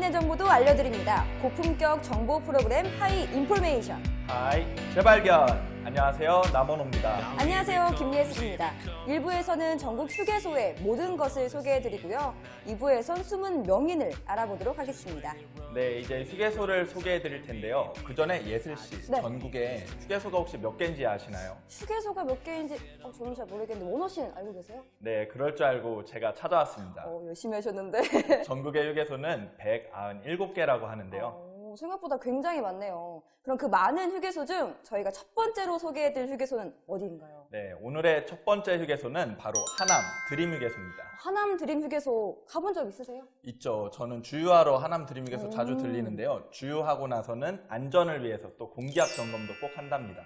있는 정보도 알려드립니다. 고품격 정보 프로그램 하이 인포메이션. 하이, 재발견! 안녕하세요, 남원호입니다. 안녕하세요, 김예슬입니다. 1부에서는 전국 휴게소의 모든 것을 소개해드리고요. 2부에선 숨은 명인을 알아보도록 하겠습니다. 네, 이제 휴게소를 소개해드릴 텐데요. 그 전에 예슬씨, 네. 전국에 휴게소가 혹시 몇 개인지 아시나요? 휴게소가 몇 개인지 저는 잘 모르겠는데 원호 씨는 알고 계세요? 네, 그럴 줄 알고 제가 찾아왔습니다. 열심히 하셨는데. 전국의 휴게소는 197개라고 하는데요. 생각보다 굉장히 많네요. 그럼 그 많은 휴게소 중 저희가 첫 번째로 소개해드릴 휴게소는 어디인가요? 네, 오늘의 첫 번째 휴게소는 바로 하남 드림 휴게소입니다. 하남 드림 휴게소 가본 적 있으세요? 있죠. 저는 주유하러 하남 드림 휴게소 자주 들리는데요. 주유하고 나서는 안전을 위해서 또 공기압 점검도 꼭 한답니다.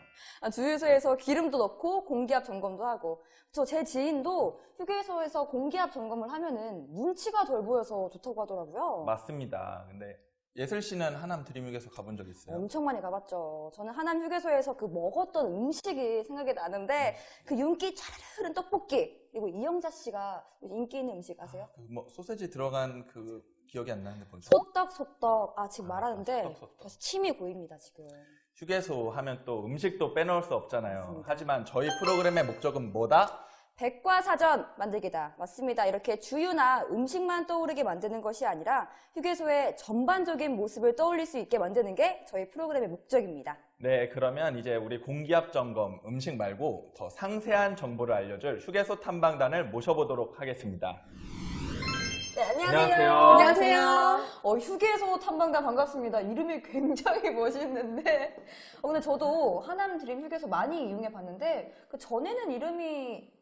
주유소에서 기름도 넣고 공기압 점검도 하고. 제 지인도 휴게소에서 공기압 점검을 하면은 눈치가 덜 보여서 좋다고 하더라고요. 맞습니다. 근데 예슬 씨는 하남 드림 휴게소 가본 적 있어요? 엄청 많이 가봤죠. 저는 하남 휴게소에서 그 먹었던 음식이 생각이 나는데 그 윤기 차르르 흐른 떡볶이, 그리고 이영자 씨가 인기 있는 음식 아세요? 소세지 들어간 그 기억이 안 나는데 벌써. 소떡소떡. 지금 말하는데 소떡소떡. 벌써 침이 고입니다 지금. 휴게소 하면 또 음식도 빼놓을 수 없잖아요. 맞습니다. 하지만 저희 프로그램의 목적은 뭐다? 백과사전 만들기다. 맞습니다. 이렇게 주유나 음식만 떠오르게 만드는 것이 아니라 휴게소의 전반적인 모습을 떠올릴 수 있게 만드는 게 저희 프로그램의 목적입니다. 네, 그러면 이제 우리 공기압 점검, 음식 말고 더 상세한 정보를 알려줄 휴게소 탐방단을 모셔보도록 하겠습니다. 네, 안녕하세요. 안녕하세요. 휴게소 탐방단 반갑습니다. 이름이 굉장히 멋있는데. 근데 저도 하남 드림 휴게소 많이 이용해 봤는데 그 전에는 이름이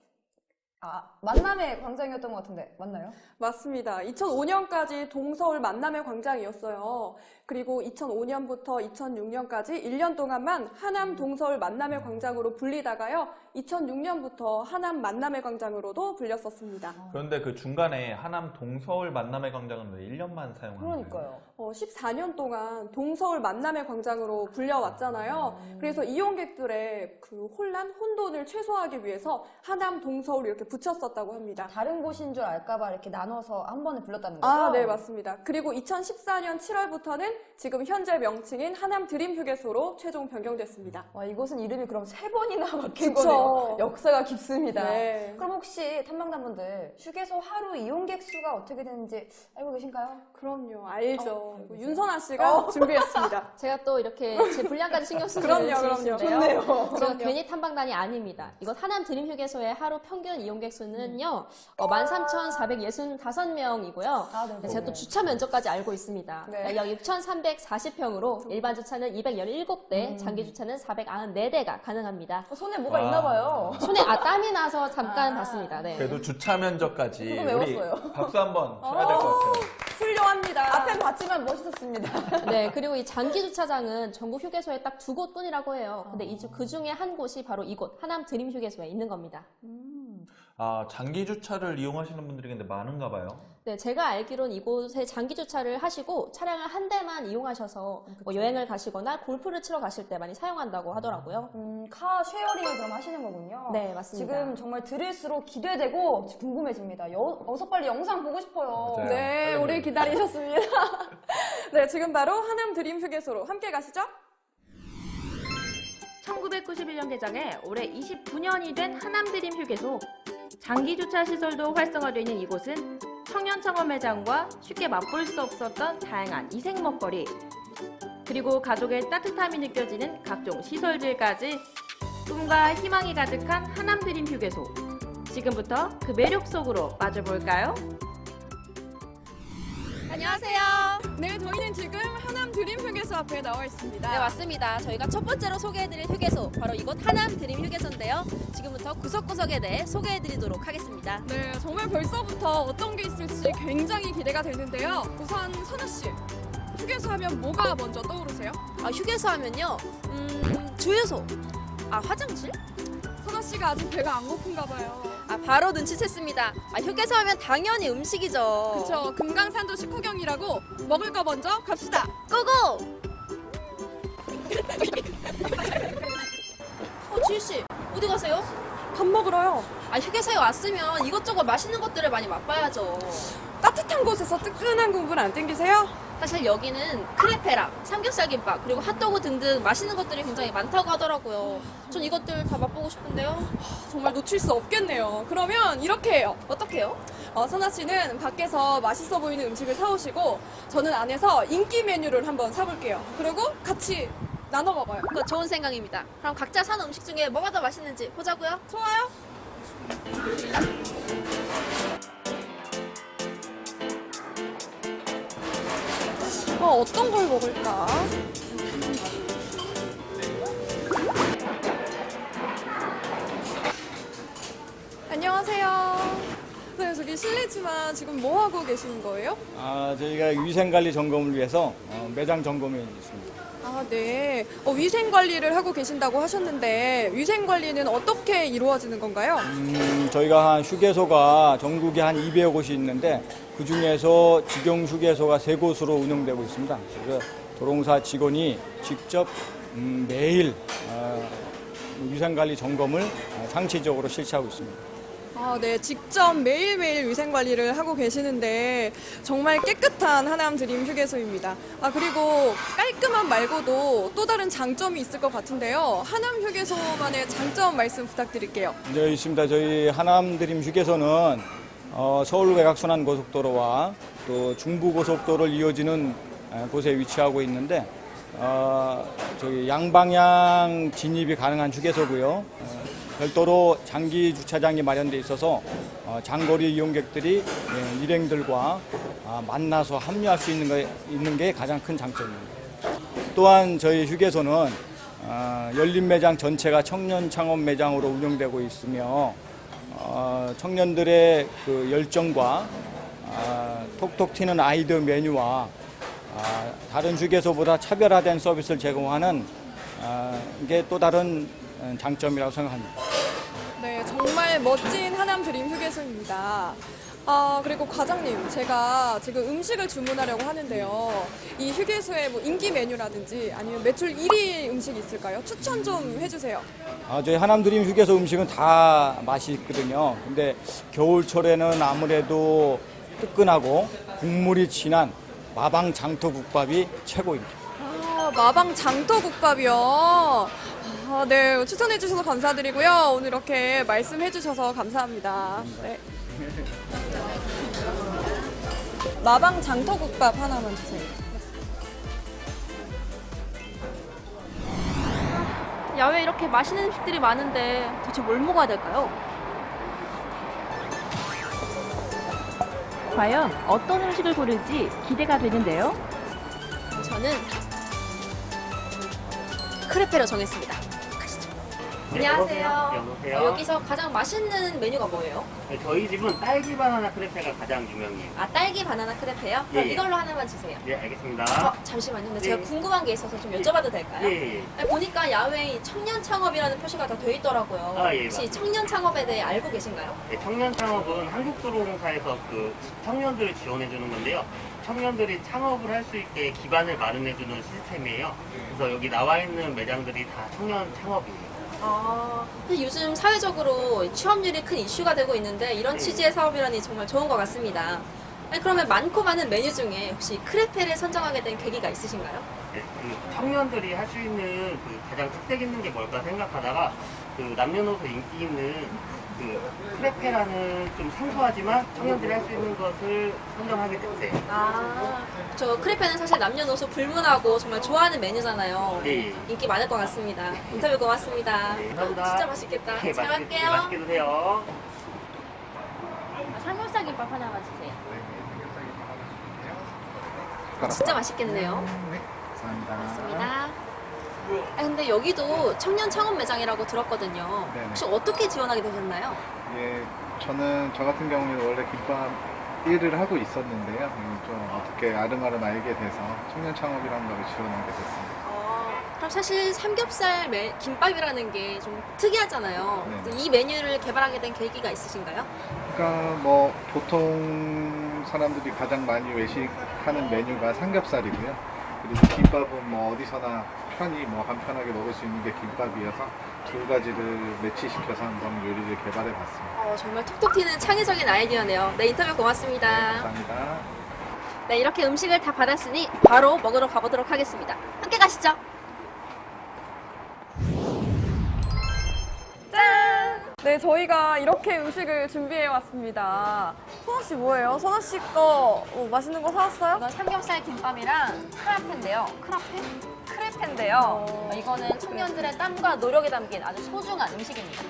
만남의 광장이었던 것 같은데 맞나요? 맞습니다. 2005년까지 동서울 만남의 광장이었어요. 그리고 2005년부터 2006년까지 1년 동안만 하남 동서울 만남의 광장으로 불리다가요. 2006년부터 하남 만남의 광장으로도 불렸었습니다. 그런데 그 중간에 하남 동서울 만남의 광장은 왜 1년만 사용하는 거예요? 그러니까요. 14년 동안 동서울 만남의 광장으로 불려왔잖아요. 그래서 이용객들의 그 혼돈을 최소화하기 위해서 하남 동서울 이렇게 붙였었다고 합니다. 다른 곳인 줄 알까봐 이렇게 나눠서 한 번에 불렀다는 거죠? 네, 맞습니다. 그리고 2014년 7월부터는 지금 현재 명칭인 하남 드림 휴게소로 최종 변경됐습니다. 이곳은 이름이 그럼 3번이나 바뀐 그쵸. 거네요. 역사가 깊습니다. 네. 그럼 혹시 탐방단분들 휴게소 하루 이용객 수가 어떻게 되는지 알고 계신가요? 그럼요, 알죠. 알고 윤선아 씨가 준비했습니다. 제가 또 이렇게 제 분량까지 신경 쓰는 그럼요. 분이신데요. 좋네요. 제가 괜히 탐방단이 아닙니다. 이것 하남 드림 휴게소의 하루 평균 이용객 수는요, 13,465명이고요. 네. 제가 또 주차 면적까지 알고 있습니다. 네. 약 6,340평으로 일반 주차는 217대, 장기 주차는 494대가 가능합니다. 손에 뭐가 있나 봐요. 손에 땀이 나서 잠깐 봤습니다. 네. 그래도 주차 면적까지 그거 우리 외웠어요. 박수 한번 쳐야 될 것 같아요. 훌륭합니다. 앞엔 봤지만 멋있었습니다. 네, 그리고 이 장기 주차장은 전국 휴게소에 딱 2곳뿐이라고 해요. 근데 그 중에 한 곳이 바로 이곳, 하남 드림 휴게소에 있는 겁니다. 장기 주차를 이용하시는 분들이 근데 많은가 봐요. 네, 제가 알기로는 이곳에 장기 주차를 하시고 차량을 한 대만 이용하셔서 여행을 가시거나 골프를 치러 가실 때 많이 사용한다고 하더라고요. 카 쉐어링을 그럼 하시는 거군요. 네, 맞습니다. 지금 정말 들을수록 기대되고 궁금해집니다. 어서 빨리 영상 보고 싶어요. 맞아요. 네, 오래 기다리셨습니다. 네, 지금 바로 하남 드림 휴게소로 함께 가시죠. 1991년 개장해 올해 29년이 된 하남드림 휴게소. 장기 주차 시설도 활성화되어 있는 이곳은 청년 창업 매장과 쉽게 맛볼 수 없었던 다양한 이색 먹거리, 그리고 가족의 따뜻함이 느껴지는 각종 시설들까지 꿈과 희망이 가득한 하남드림 휴게소. 지금부터 그 매력 속으로 빠져볼까요? 안녕하세요. 네, 저희는 지금 하남 드림 휴게소 앞에 나와 있습니다. 네, 맞습니다. 저희가 첫 번째로 소개해드릴 휴게소, 바로 이곳 하남 드림 휴게소인데요. 지금부터 구석구석에 대해 소개해드리도록 하겠습니다. 네, 정말 벌써부터 어떤 게 있을지 굉장히 기대가 되는데요. 우선 선아 씨, 휴게소 하면 뭐가 먼저 떠오르세요? 휴게소 하면요, 주유소, 화장실? 선아 씨가 아직 배가 안 고픈가 봐요. 바로 눈치챘습니다. 휴게소 하면 당연히 음식이죠. 그쵸, 금강산도 식후경이라고 먹을 거 먼저 갑시다. 고고! 지유씨, 어디 가세요? 밥 먹으러요. 휴게소에 왔으면 이것저것 맛있는 것들을 많이 맛봐야죠. 따뜻한 곳에서 뜨끈한 국물 안 땡기세요? 사실 여기는 크레페랑 삼겹살김밥 그리고 핫도그 등등 맛있는 것들이 굉장히 많다고 하더라고요. 전 이것들 다 맛보고 싶은데요. 정말 놓칠 수 없겠네요. 그러면 이렇게 해요. 어떡해요? 선아 씨는 밖에서 맛있어 보이는 음식을 사오시고 저는 안에서 인기 메뉴를 한번 사볼게요. 그리고 같이 나눠 먹어요. 그거 좋은 생각입니다. 그럼 각자 사는 음식 중에 뭐가 더 맛있는지 보자고요. 좋아요? 어떤 걸 먹을까? 안녕하세요. 네, 저기 실례지만 지금 뭐 하고 계시는 거예요? 저희가 위생관리 점검을 위해서 매장 점검에 있습니다. 아, 네. 위생 관리를 하고 계신다고 하셨는데 위생 관리는 어떻게 이루어지는 건가요? 저희가 한 휴게소가 전국에 한 200여 곳이 있는데 그 중에서 직영 휴게소가 3곳으로 운영되고 있습니다. 그래서 도롱사 직원이 직접 매일 위생관리 점검을 상시적으로 실시하고 있습니다. 아, 네. 직접 매일매일 위생 관리를 하고 계시는데 정말 깨끗한 하남 드림 휴게소입니다. 그리고 깔끔한 말고도 또 다른 장점이 있을 것 같은데요. 하남 휴게소만의 장점 말씀 부탁드릴게요. 네, 있습니다. 저희 하남드림 휴게소는 서울 외곽순환 고속도로와 또 중부고속도로를 이어지는 곳에 위치하고 있는데 저희 양방향 진입이 가능한 휴게소고요. 별도로 장기 주차장이 마련돼 있어서 장거리 이용객들이 일행들과 만나서 합류할 수 있는 게 가장 큰 장점입니다. 또한 저희 휴게소는 열린 매장 전체가 청년 창업 매장으로 운영되고 있으며 청년들의 그 열정과 톡톡 튀는 아이디어 메뉴와 다른 휴게소보다 차별화된 서비스를 제공하는 이게 또 다른 장점이라고 생각합니다. 네, 정말 멋진 하남 드림 휴게소입니다. 그리고 과장님, 제가 지금 음식을 주문하려고 하는데요. 이 휴게소의 뭐 인기 메뉴라든지 아니면 매출 1위 음식이 있을까요? 추천 좀 해주세요. 저희 하남드림 휴게소 음식은 다 맛이 있거든요. 근데 겨울철에는 아무래도 뜨끈하고 국물이 진한 마방 장터국밥이 최고입니다. 마방 장터국밥이요. 네, 추천해 주셔서 감사드리고요. 오늘 이렇게 말씀해 주셔서 감사합니다. 네. 마방 장터국밥 하나만 주세요. 야외에 이렇게 맛있는 음식들이 많은데 도대체 뭘 먹어야 될까요? 과연 어떤 음식을 고를지 기대가 되는데요. 저는 크레페로 정했습니다. 가시죠. 안녕하세요. 여기서 가장 맛있는 메뉴가 뭐예요? 네, 저희 집은 딸기 바나나 크레페가 가장 유명해요. 딸기 바나나 크레페요? 그럼 예. 이걸로 하나만 주세요. 네, 알겠습니다. 잠시만요. 근데 네. 제가 궁금한 게 있어서 좀 여쭤봐도 될까요? 예, 예. 아니, 보니까 야외에 청년 창업이라는 표시가 다 돼 있더라고요. 예, 혹시 맞습니다. 청년 창업에 대해 알고 계신가요? 네, 청년 창업은 한국도로공사에서 그 청년들을 지원해 주는 건데요. 청년들이 창업을 할 수 있게 기반을 마련해 주는 시스템이에요. 그래서 여기 나와 있는 매장들이 다 청년 창업이에요. 근데 요즘 사회적으로 취업률이 큰 이슈가 되고 있는데 이런 취지의 사업이라니 정말 좋은 것 같습니다. 아니, 그러면 많고 많은 메뉴 중에 혹시 크레페를 선정하게 된 계기가 있으신가요? 네, 그 청년들이 할 수 있는 그 가장 특색 있는 게 뭘까 생각하다가 그 남녀노소 인기 있는 그 크레페라는 좀 생소하지만 청년들이 할 수 있는 것을 선정하게 됐어요. 저 크레페는 사실 남녀노소 불문하고 정말 좋아하는 메뉴잖아요. 네. 인기 많을 것 같습니다. 인터뷰 고맙습니다. 네, 감사합니다. 진짜 맛있겠다. 네, 잘 맛있게, 갈게요. 맛있게 드세요. 삼겹살 김밥 하나만 주세요. 진짜 맛있겠네요. 고맙습니다. 근데 여기도 청년 창업 매장이라고 들었거든요. 네네. 혹시 어떻게 지원하게 되셨나요? 예, 저 같은 경우에는 원래 김밥 일을 하고 있었는데요. 좀 어떻게 아름아름 알게 돼서 청년 창업이라는 걸 지원하게 됐습니다. 그럼 사실 삼겹살 김밥이라는 게 좀 특이하잖아요. 네. 그래서 이 메뉴를 개발하게 된 계기가 있으신가요? 그러니까 뭐 보통 사람들이 가장 많이 외식하는 메뉴가 삼겹살이고요. 그리고 김밥은 뭐 어디서나 편히 뭐 간편하게 먹을 수 있는 게 김밥이어서 두 가지를 매치시켜서 한번 요리를 개발해 봤습니다. 정말 톡톡 튀는 창의적인 아이디어네요. 네, 인터뷰 고맙습니다. 감사합니다. 네, 이렇게 음식을 다 받았으니 바로 먹으러 가보도록 하겠습니다. 함께 가시죠. 네, 저희가 이렇게 음식을 준비해 왔습니다. 선아 씨 뭐예요? 선아 씨 거 맛있는 거 사왔어요? 이건 삼겹살 김밥이랑 크라페인데요. 크레페인데요. 이거는 청년들의 땀과 노력이 담긴 아주 소중한 음식입니다.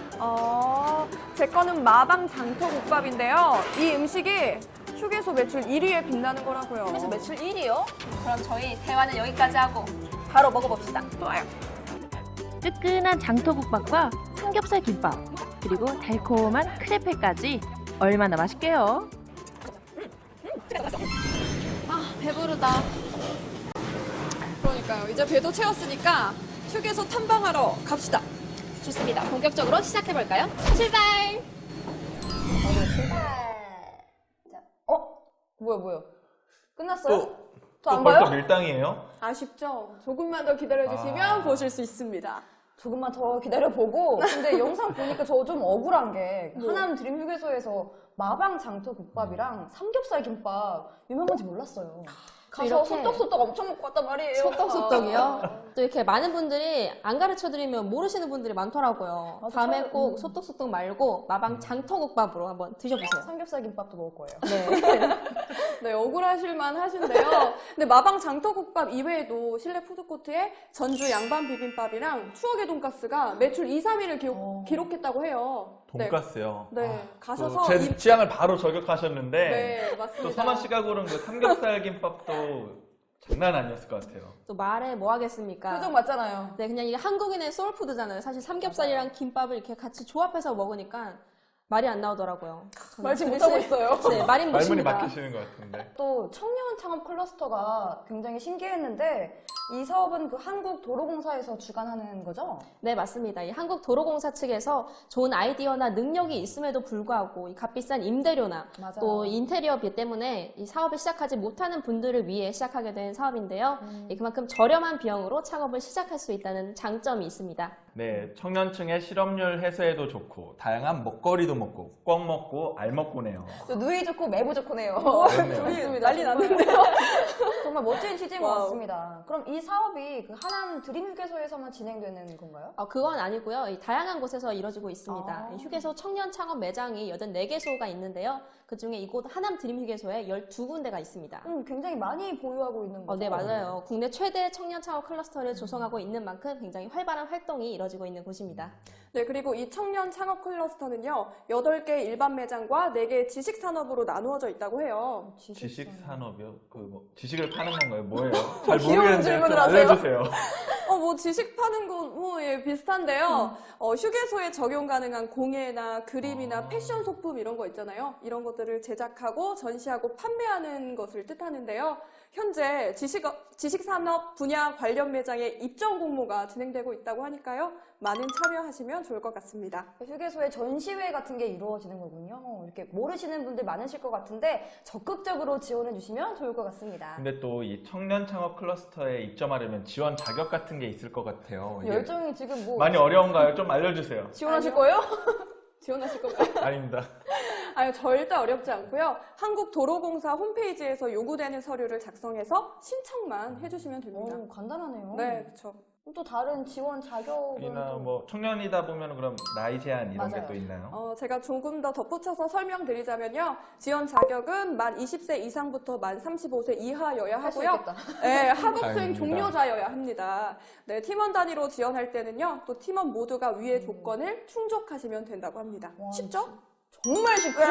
제 거는 마방 장터국밥인데요. 이 음식이 휴게소 매출 1위에 빛나는 거라고요. 그래서 매출 1위요? 그럼 저희 대화는 여기까지 하고 바로 먹어봅시다. 좋아요. 뜨끈한 장터국밥과 삼겹살 김밥, 그리고 달콤한 크레페까지 얼마나 맛있게요? 배부르다. 그러니까요. 이제 배도 채웠으니까 휴게소 탐방하러 갑시다. 좋습니다. 본격적으로 시작해볼까요? 출발! 뭐야? 끝났어요? 또 더 안 벌써 봐요? 밀당이에요? 아쉽죠? 조금만 더 기다려주시면 보실 수 있습니다. 조금만 더 기다려보고. 근데 영상 보니까 저 좀 억울한 게 뭐? 하남 드림 휴게소에서 마방 장터 국밥이랑 삼겹살 김밥 유명한지 몰랐어요. 가서 이렇게 소떡소떡 엄청 먹고 왔단 말이에요. 소떡소떡이요? 또 이렇게 많은 분들이 안 가르쳐드리면 모르시는 분들이 많더라고요. 맞아, 다음에 처음, 꼭 소떡소떡 말고 마방 장터국밥으로 한번 드셔보세요. 삼겹살 김밥도 먹을 거예요. 네. 네, 억울하실만 하신데요. 근데 마방 장터국밥 이외에도 실내 푸드코트에 전주 양반 비빔밥이랑 추억의 돈가스가 매출 2, 3위를 기록했다고 해요. 돈가스요. 네, 가셔서 또 제 취향을 바로 저격하셨는데 네, 맞습니다. 또 선아 씨가 고른 그 삼겹살 김밥도 장난 아니었을 것 같아요. 또 말해 뭐 하겠습니까? 표정 맞잖아요. 네, 그냥 이게 한국인의 소울푸드잖아요. 사실 삼겹살이랑 김밥을 이렇게 같이 조합해서 먹으니까 말이 안 나오더라고요. 말 지금 못하고 있어요. 네, 말인 말문이 못입니다. 막히시는 것 같은데. 또 청년 창업 클러스터가 굉장히 신기했는데 이 사업은 그 한국도로공사에서 주관하는 거죠? 네, 맞습니다. 이 한국도로공사 측에서 좋은 아이디어나 능력이 있음에도 불구하고 이 값비싼 임대료나 맞아요. 또 인테리어비 때문에 이 사업을 시작하지 못하는 분들을 위해 시작하게 된 사업인데요. 그만큼 저렴한 비용으로 창업을 시작할 수 있다는 장점이 있습니다. 네, 청년층의 실업률 해소에도 좋고 다양한 먹거리도 먹고 꽉 먹고 알 먹고네요. 또 누이 좋고 매부 좋고네요. 그렇네요. 좋습니다. 난리 났는데요. 정말 멋진 취지인 것 와우. 같습니다. 그럼 이 사업이 그 하남 드림 휴게소에서만 진행되는 건가요? 그건 아니고요. 이 다양한 곳에서 이루어지고 있습니다. 아. 이 휴게소 청년 창업 매장이 84개소가 있는데요. 그중에 이곳 하남 드림 휴게소에 12군데가 있습니다. 굉장히 많이 보유하고 있는 거죠? 네, 맞아요. 국내 최대 청년 창업 클러스터를 조성하고 있는 만큼 굉장히 활발한 활동이 이뤄지고 있는 곳입니다. 네, 그리고 이 청년 창업 클러스터는요, 8개 일반 매장과 4개 지식 산업으로 나누어져 있다고 해요. 지식 산업이요? 그 뭐 지식을 파는 건가요? 뭐예요? 잘 귀여운 모르겠는데 좀 질문을 하세요. 알려주세요. 뭐 지식 파는 거, 예, 비슷한데요. 휴게소에 적용 가능한 공예나 그림이나 패션 소품 이런 거 있잖아요. 이런 것들을 제작하고 전시하고 판매하는 것을 뜻하는데요. 현재 지식산업 분야 관련 매장의 입점 공모가 진행되고 있다고 하니까요. 많은 참여하시면 좋을 것 같습니다. 휴게소에 전시회 같은 게 이루어지는 거군요. 이렇게 모르시는 분들 많으실 것 같은데 적극적으로 지원해 주시면 좋을 것 같습니다. 근데 또 이 청년 창업 클러스터에 입점하려면 지원 자격 같은 게 있을 것 같아요. 이게 열정이 지금 뭐 많이 어려운가요? 좀 알려주세요. 지원하실 거예요? 지원하실 건가요? 아닙니다. 아유, 절대 어렵지 않고요. 한국도로공사 홈페이지에서 요구되는 서류를 작성해서 신청만 해주시면 됩니다. 간단하네요. 네, 그렇죠. 또 다른 지원 자격은 이나 또 뭐 청년이다 보면 그럼 나이 제한 이런 게 맞아요. 또 있나요? 제가 조금 더 덧붙여서 설명드리자면요. 지원 자격은 만 20세 이상부터 만 35세 이하여야 할 수 하고요. 있겠다. 네, 학업수행 다행입니다. 종료자여야 합니다. 네, 팀원 단위로 지원할 때는요. 또 팀원 모두가 위의 조건을 충족하시면 된다고 합니다. 와, 쉽죠? 정말 쉽고요.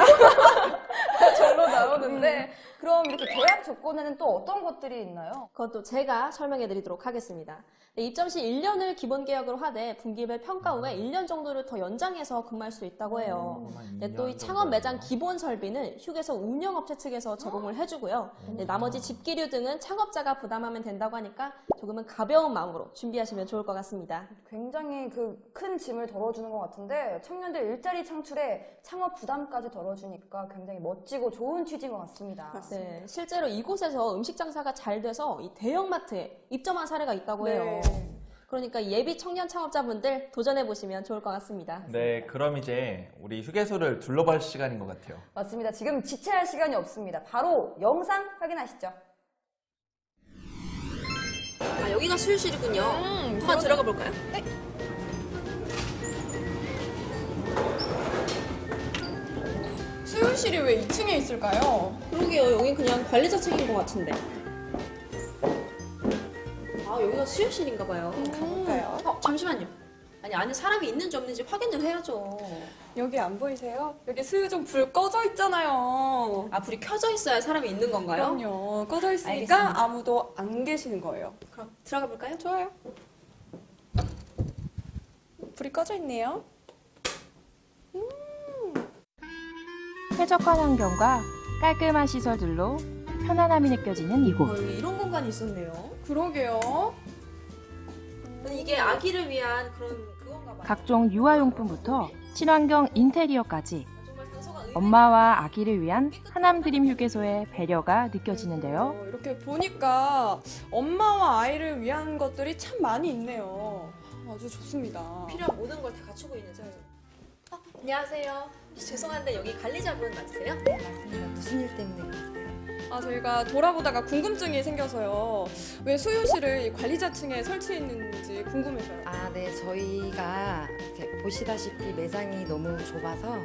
절로 나오는데 그럼 이렇게 계약 조건에는 또 어떤 것들이 있나요? 그것도 제가 설명해 드리도록 하겠습니다. 네, 입점 시 1년을 기본 계약으로 하되 분기별 평가 후에 1년 정도를 더 연장해서 근무할 수 있다고 해요. 네, 또 이 창업 매장 기본 설비는 휴게소 운영업체 측에서 제공을 해주고요. 네, 나머지 집기류 등은 창업자가 부담하면 된다고 하니까 조금은 가벼운 마음으로 준비하시면 좋을 것 같습니다. 굉장히 그 큰 짐을 덜어주는 것 같은데 청년들 일자리 창출에 창업 부담까지 덜어주니까 굉장히 멋지고 좋은 취지인 것 같습니다. 네, 실제로 이곳에서 음식 장사가 잘 돼서 이 대형마트에 입점한 사례가 있다고 해요. 그러니까 예비 청년 창업자분들 도전해보시면 좋을 것 같습니다. 네, 그럼 이제 우리 휴게소를 둘러볼 시간인 것 같아요. 맞습니다. 지금 지체할 시간이 없습니다. 바로 영상 확인하시죠. 아, 여기가 수유실이군요. 한번 들어가 볼까요? 수유실이 왜 2층에 있을까요? 그러게요. 여긴 그냥 관리자층인 것 같은데. 아, 여기가 수유실인가 봐요. 가볼까요? 잠시만요. 아니, 안에 사람이 있는지 없는지 확인을 해야죠. 여기 안 보이세요? 여기 수유정 불 꺼져 있잖아요. 아, 불이 켜져 있어야 사람이 있는 건가요? 그럼요. 꺼져 있으니까 알겠습니다. 아무도 안 계시는 거예요. 그럼 들어가 볼까요? 좋아요. 불이 꺼져 있네요. 쾌적한 환경과 깔끔한 시설들로 편안함이 느껴지는 이곳. 여기 이런 공간이 있었네요. 그러게요. 이게 아기를 위한 그건가 봐요. 각종 유아용품부터 친환경 인테리어까지 정말 단서가 엄마와 아기를 위한 하남드림 휴게소의 배려가 느껴지는데요. 이렇게 보니까 엄마와 아이를 위한 것들이 참 많이 있네요. 아주 좋습니다. 필요한 모든 걸 다 갖추고 있는 사람. 안녕하세요. 죄송한데 여기 관리자분 맞으세요? 네, 맞습니다. 무슨 일 때문에 그러세요? 저희가 돌아보다가 궁금증이 생겨서요. 왜 수유실을 이 관리자층에 설치했는지 궁금해서요. 아, 네. 저희가 이렇게 보시다시피 매장이 너무 좁아서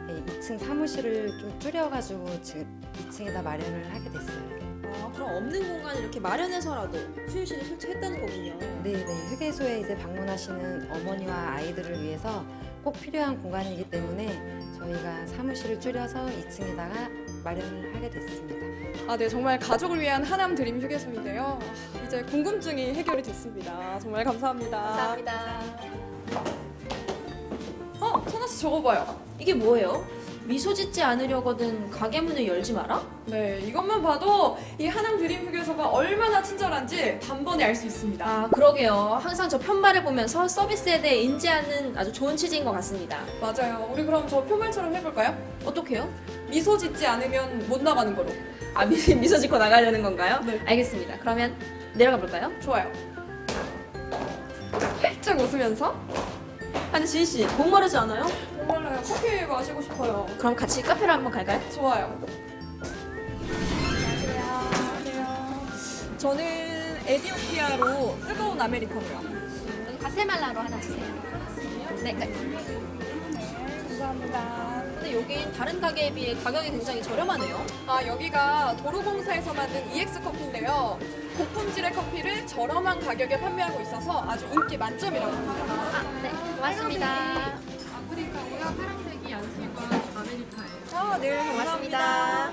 2층 사무실을 좀 줄여가지고 지금 2층에다 마련을 하게 됐어요. 아, 그럼 없는 공간을 이렇게 마련해서라도 수유실을 설치했다는 거군요. 네, 휴게소에 이제 방문하시는 어머니와 아이들을 위해서 꼭 필요한 공간이기 때문에 저희가 사무실을 줄여서 2층에다가 마련을 하게 됐습니다. 네. 정말 가족을 위한 하남드림 휴게소인데요. 이제 궁금증이 해결이 됐습니다. 정말 감사합니다. 감사합니다. 선아 씨 저거 봐요. 이게 뭐예요? 미소 짓지 않으려거든 가게 문을 열지 마라? 네, 이것만 봐도 이 하남드림 휴게소가 얼마나 친절한지 단번에 알 수 있습니다. 아, 그러게요. 항상 저 편말을 보면서 서비스에 대해 인지하는 아주 좋은 취지인 것 같습니다. 맞아요. 우리 그럼 저 표말처럼 해볼까요? 어떻게요? 미소 짓지 않으면 못 나가는 거로. 아, 미소 짓고 나가려는 건가요? 네. 알겠습니다. 그러면 내려가 볼까요? 좋아요. 활짝 웃으면서. 아니, 지희씨, 목마르지 않아요? 목말라요. 커피 마시고 싶어요. 그럼 같이 카페로 한번 갈까요? 좋아요. 안녕하세요. 저는 에디오피아로 뜨거운 아메리카노요. 과테말라로 하나 주세요. 네. 감사합니다. 근데 여긴 다른 가게에 비해 가격이 굉장히 저렴하네요. 여기가 도로공사에서 만든 EX 커피인데요. 고품질의 커피를 저렴한 가격에 판매하고 있어서 아주 인기 만점이라고 합니다. 네, 고맙습니다. 아프리카고요. 파란색이 양식과 아메리카예요. 네, 고맙습니다.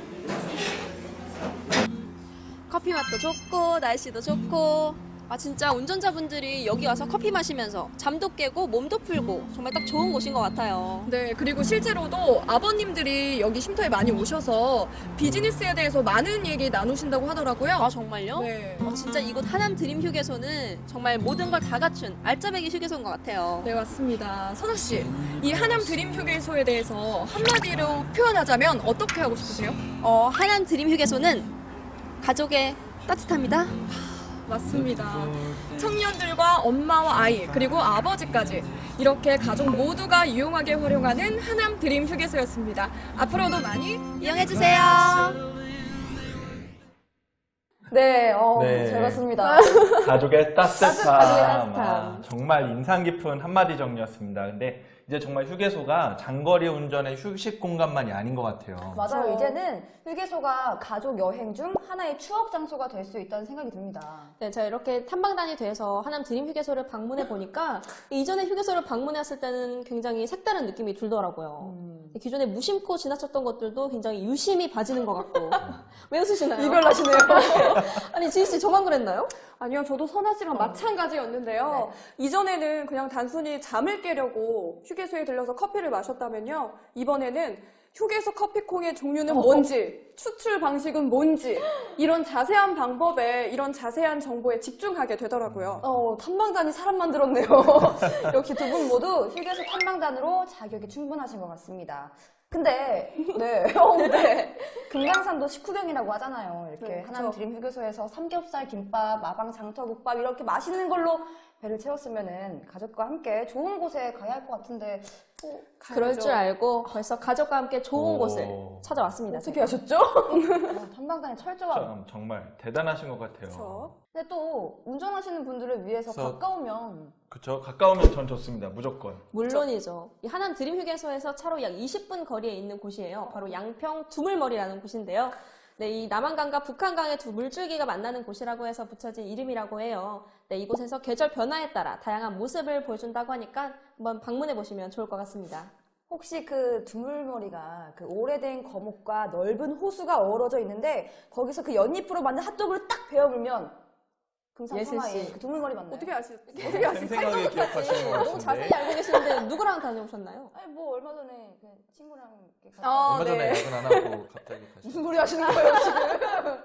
커피 맛도 좋고 날씨도 좋고 진짜 운전자분들이 여기 와서 커피 마시면서 잠도 깨고 몸도 풀고 정말 딱 좋은 곳인 것 같아요. 네, 그리고 실제로도 아버님들이 여기 쉼터에 많이 오셔서 비즈니스에 대해서 많은 얘기 나누신다고 하더라고요. 아, 정말요? 네. 진짜 이곳 하남 드림 휴게소는 정말 모든 걸 다 갖춘 알짜배기 휴게소인 것 같아요. 네, 맞습니다. 선아 씨, 이 하남 드림 휴게소에 대해서 한마디로 표현하자면 어떻게 하고 싶으세요? 하남 드림 휴게소는 가족의 따뜻합니다. 맞습니다. 청년들과 엄마와 아이 그리고 아버지까지 이렇게 가족 모두가 이용하게 활용하는 하남 드림 휴게소였습니다. 앞으로도 많이 이용해주세요. 네, 네. 잘 봤습니다. 가족의 따뜻함. 가족의 따뜻함. 정말 인상 깊은 한마디 정리였습니다. 근데 이제 정말 휴게소가 장거리 운전의 휴식 공간만이 아닌 것 같아요. 맞아요. 그렇죠. 이제는 휴게소가 가족 여행 중 하나의 추억 장소가 될 수 있다는 생각이 듭니다. 네, 제가 이렇게 탐방단이 돼서 하남 드림 휴게소를 방문해 보니까 이전에 휴게소를 방문했을 때는 굉장히 색다른 느낌이 들더라고요. 기존에 무심코 지나쳤던 것들도 굉장히 유심히 봐지는 것 같고. 왜 웃으시나요? 이별하시네요. 아니, 지희 씨 저만 그랬나요? 아니요, 저도 선아 씨랑 마찬가지였는데요. 이전에는 그냥 단순히 잠을 깨려고 휴게소에 들려서 커피를 마셨다면요. 이번에는 휴게소 커피콩의 종류는 뭔지, 추출 방식은 뭔지, 이런 자세한 방법에, 이런 자세한 정보에 집중하게 되더라고요. 탐방단이 사람 만들었네요. 역시 두 분 모두 휴게소 탐방단으로 자격이 충분하신 것 같습니다. 근데, 근데 금강산도 식후경이라고 하잖아요. 이렇게 네, 하남 그쵸. 드림 휴게소에서 삼겹살, 김밥, 마방 장터국밥 이렇게 맛있는 걸로 배를 채웠으면은 가족과 함께 좋은 곳에 가야 할 것 같은데 그럴 줄 알고 벌써 가족과 함께 좋은 오. 곳을 찾아왔습니다. 어떻게 제가. 하셨죠? 탐방단의 철저함. 정말 대단하신 것 같아요. 그렇죠. 근데 또 운전하시는 분들을 위해서 그래서- 가까우면 그쵸? 가까우면 전 좋습니다. 무조건. 물론이죠. 이 하남 드림 휴게소에서 차로 약 20분 거리에 있는 곳이에요. 바로 양평 두물머리라는 곳인데요. 네, 이 남한강과 북한강의 두 물줄기가 만나는 곳이라고 해서 붙여진 이름이라고 해요. 네, 이곳에서 계절 변화에 따라 다양한 모습을 보여준다고 하니까 한번 방문해 보시면 좋을 것 같습니다. 혹시 그 두물머리가 그 오래된 거목과 넓은 호수가 어우러져 있는데 거기서 그 연잎으로 만든 핫도그를 딱 베어물면 금산 예슬 서마에 씨. 그 두물머리 맞나요? 어떻게 아시죠? 어떻게 아시죠? 생생하게 기억하시는 것 너무 자세히 같은데. 알고 계시는데 누구랑 다녀오셨나요? 아니 뭐 얼마 전에 그 친구랑 이렇게 갔다 아, 얼마 전에 네. 야근 안 하고 갑자기 다시. 무슨 소리 하시는 거예요 지금?